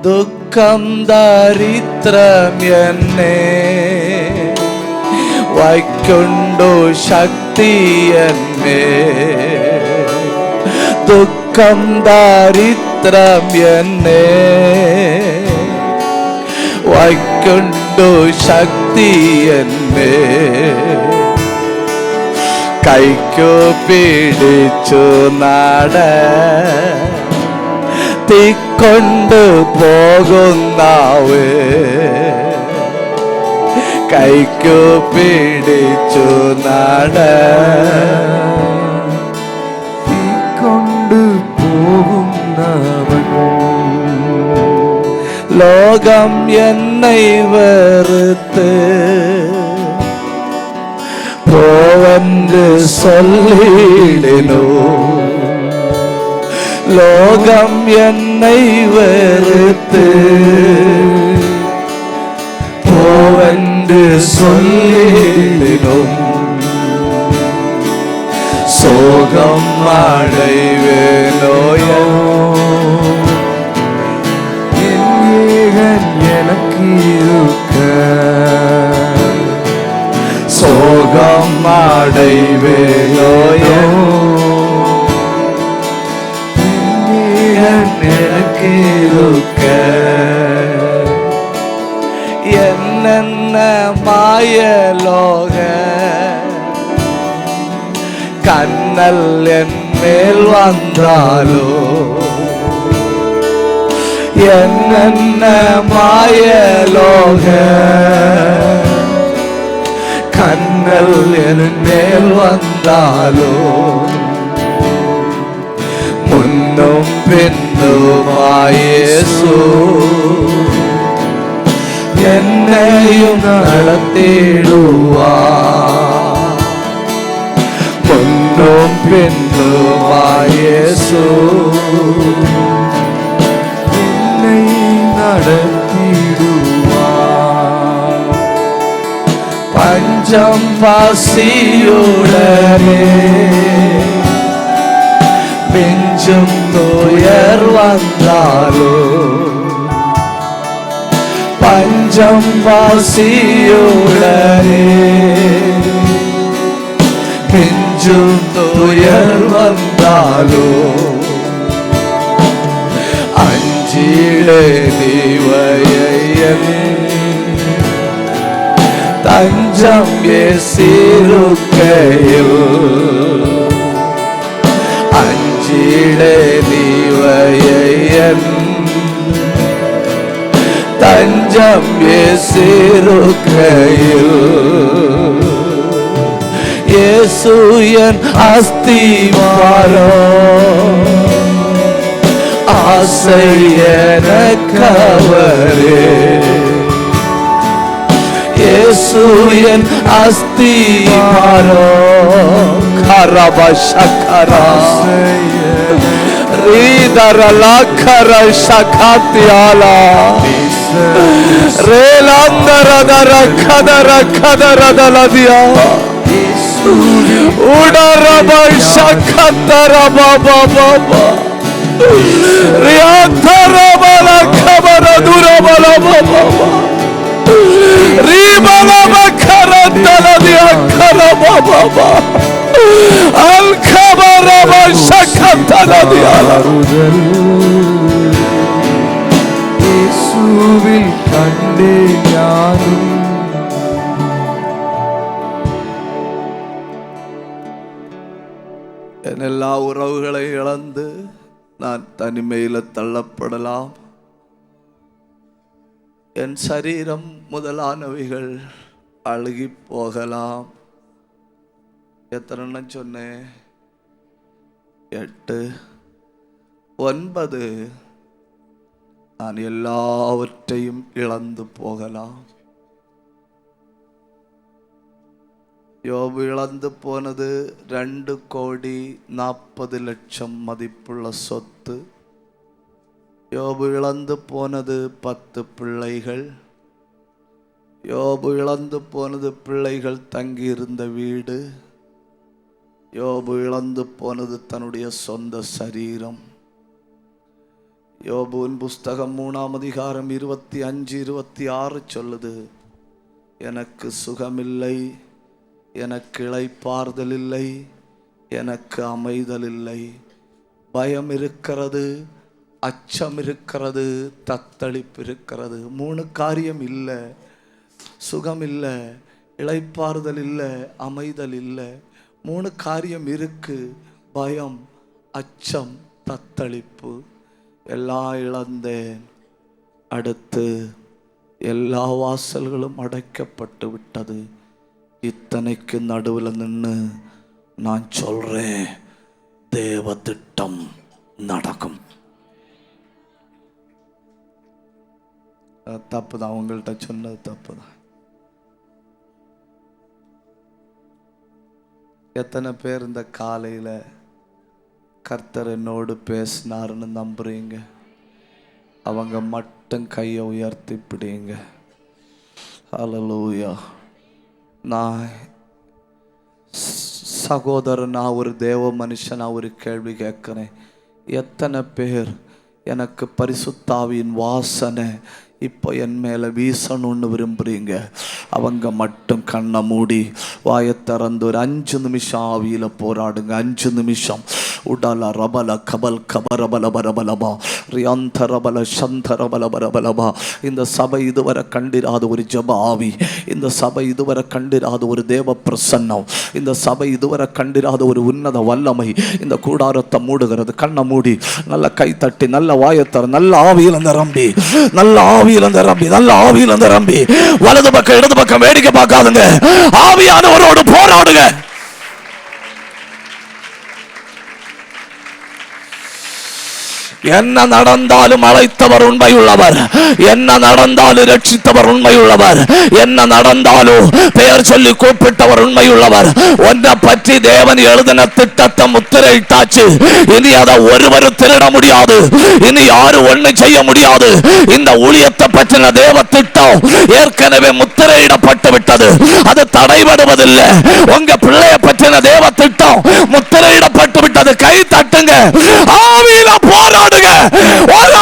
துக்கம் தரித்திரம் என்னை வைக்குண்டு சக்தி என்னே. துக்கம் தரித்திரம் என்னை வைக்குண்டு சக்தி என்னே. കൈക്കു പിടിച്ചു നട തീക്കൊണ്ടു പോകുന്നാവ് കൈക്കു പിടിച്ചു നട കൊണ്ട് പോകുന്നവൻ ലോകം എന്നെ വെറുത്ത് പോവെന്ന് சொல்லிடினோ லோகம் என்னை வெறுத்து போவென்று சொல்லிடினும் சோகம் அடைவேனோயோ எனக்கு இருக்க சோகம் அடைவேனோயோ எனக்கு இருக்க என்னென்ன மாயலோக கண்ணல் என் மேல் வந்தாலோ என்னென்ன மாயலோக கண்ணல் என் மேல் வந்தாலோ முன்னும் பின்னுமாயேசு என்னையும் நடத்திடுவா முன்னும் பின்னுமாயேசு என்னை நடத்திடுவா பஞ்சம் பசியுடனே மிஞ்சும் துயர் வந்தாலோ பஞ்சம் பசியுடனே மிஞ்சும் துயர் வந்தாலோ அஞ்சிலே நீவையன் தஞ்சம் ஏசிருக்கையில் அஞ்சிலே நீவையன் தஞ்சம் ஏசிருக்கையில் இயேசு என் அஸ்திவாரம் ஆசை எனக்கவரே இயேசு என் அஸ்திவாரம் கரபஷகரா ரீதரலா கரஷகத்யாலா ரேலாந்தரதர கதர கதரதலதியா உடரபஷகதர பாபா பாபா ரியாதரபல கபர துரபல பாபா ரிபல கரதலதியா கரபா பாபா அல் கபர பஷகதலதியா இயேசுவில் கண்டே ஞானம் என் எல்லா உறவுகளை இழந்து நான் தனிமையில தள்ளப்படலாம். என் சரீரம் முதலானவைகள் அழுகி போகலாம். எத்தனை சொன்னேன்? 8 9 நான் எல்லாவற்றையும் இழந்து போகலாம். யோபு இழந்து போனது 2,40,00,000 மதிப்புள்ள சொத்து. யோபு இழந்து போனது 10 பிள்ளைகள். யோபு இழந்து போனது பிள்ளைகள் தங்கியிருந்த வீடு. யோபு இழந்து போனது தன்னுடைய சொந்த சரீரம். யோபுவின் புஸ்தகம் 3ஆம் அதிகாரம் 25-26 சொல்லுது, எனக்கு சுகமில்லை, எனக்கு இளைப்பாறுதல் இல்லை, எனக்கு அமைதல் இல்லை, பயம் இருக்கிறது, அச்சம் இருக்கிறது, தத்தளிப்பு இருக்கிறது. 3 காரியம் இல்லை. சுகம் இல்லை, இளைப்பாறுதல் இல்லை, அமைதல் இல்லை. 3 காரியம் இருக்கு. பயம், அச்சம், தத்தளிப்பு. எல்லாம் இழந்தேன். அடுத்து எல்லா வாசல்களும் அடைக்கப்பட்டு விட்டது. இத்தனைக்கு நடுவில் நின்று நான் சொல்றேன், தேவ திட்டம் நடக்கும். தப்பு தான், உங்கள்கிட்ட சொன்னது தப்பு தான். எத்தனை பேர் இந்த காலையில் கர்த்தர் என்னோடு பேசினாருன்னு நம்புறீங்க? அவங்க மட்டும் கையை உயர்த்தி பிடிங்க. ஹல்லேலூயா. நான் சகோதரன், நான் ஒரு தேவ மனுஷனா ஒரு கேள்வி கேட்குறேன். எத்தனை பேர் எனக்கு பரிசுத்தாவியின் வாசனை இப்போ என் மேலே வீசணும்னு விரும்புகிறீங்க? அவங்க மட்டும் கண்ணை மூடி வாயை திறந்து ஒரு 5 நிமிஷம் ஆவியில் போராடுங்க. 5 நிமிஷம். உடல ரபல கபல் கபரபலபரபலபா ரியாந்தரபல சந்தரபலபரபலபா. இந்த சபை இதுவரை கண்டிராத ஒரு ஜப ஆவி, இந்த சபை இதுவரை கண்டிராத ஒரு தேவ பிரசன்னம், இந்த சபை இதுவரை கண்டிராத ஒரு உன்னத வல்லமை இந்த கூடாரத்தை மூடுகிறது. கண்ணை மூடி நல்ல கை தட்டி நல்ல வாயத்தர நல்ல ஆவியில் நிரம்பி, நல்ல ஆவியில் நிரம்பி, நல்ல ஆவியில் நிரம்பி, வலது பக்கம் இடது பக்கம் வேடிக்கை பார்க்காதுங்க. ஆவியானவரோடு போராடுங்க. என்ன நடந்தாலும் அழைத்தவர் உண்மையுள்ளவர், என்ன நடந்தாலும் ரட்சித்தவர் உண்மையுள்ளவர், என்ன நடந்தாலும் பெயர் சொல்லி கூப்பிட்டவர் உண்மையுள்ளவர். ஒன்றை பற்றி தேவன் எழுதின திட்டத்தை முத்திரையிட்டாச்சு. இனி அதை ஒருவரும் திருட முடியாது, இனி யாரும் ஒண்ணு செய்ய முடியாது. இந்த ஊழியத்தை பற்றின தேவ திட்டம் ஏற்கனவே முத்திரையிடப்பட்டு விட்டது, அது தடைபடுவதில்லை. உங்க பிள்ளைய பற்றின தேவ திட்டம் முத்திரையிடப்பட்டு விட்டது. கை தட்டுங்க, ஆவியில போராடுங்க. ஒரு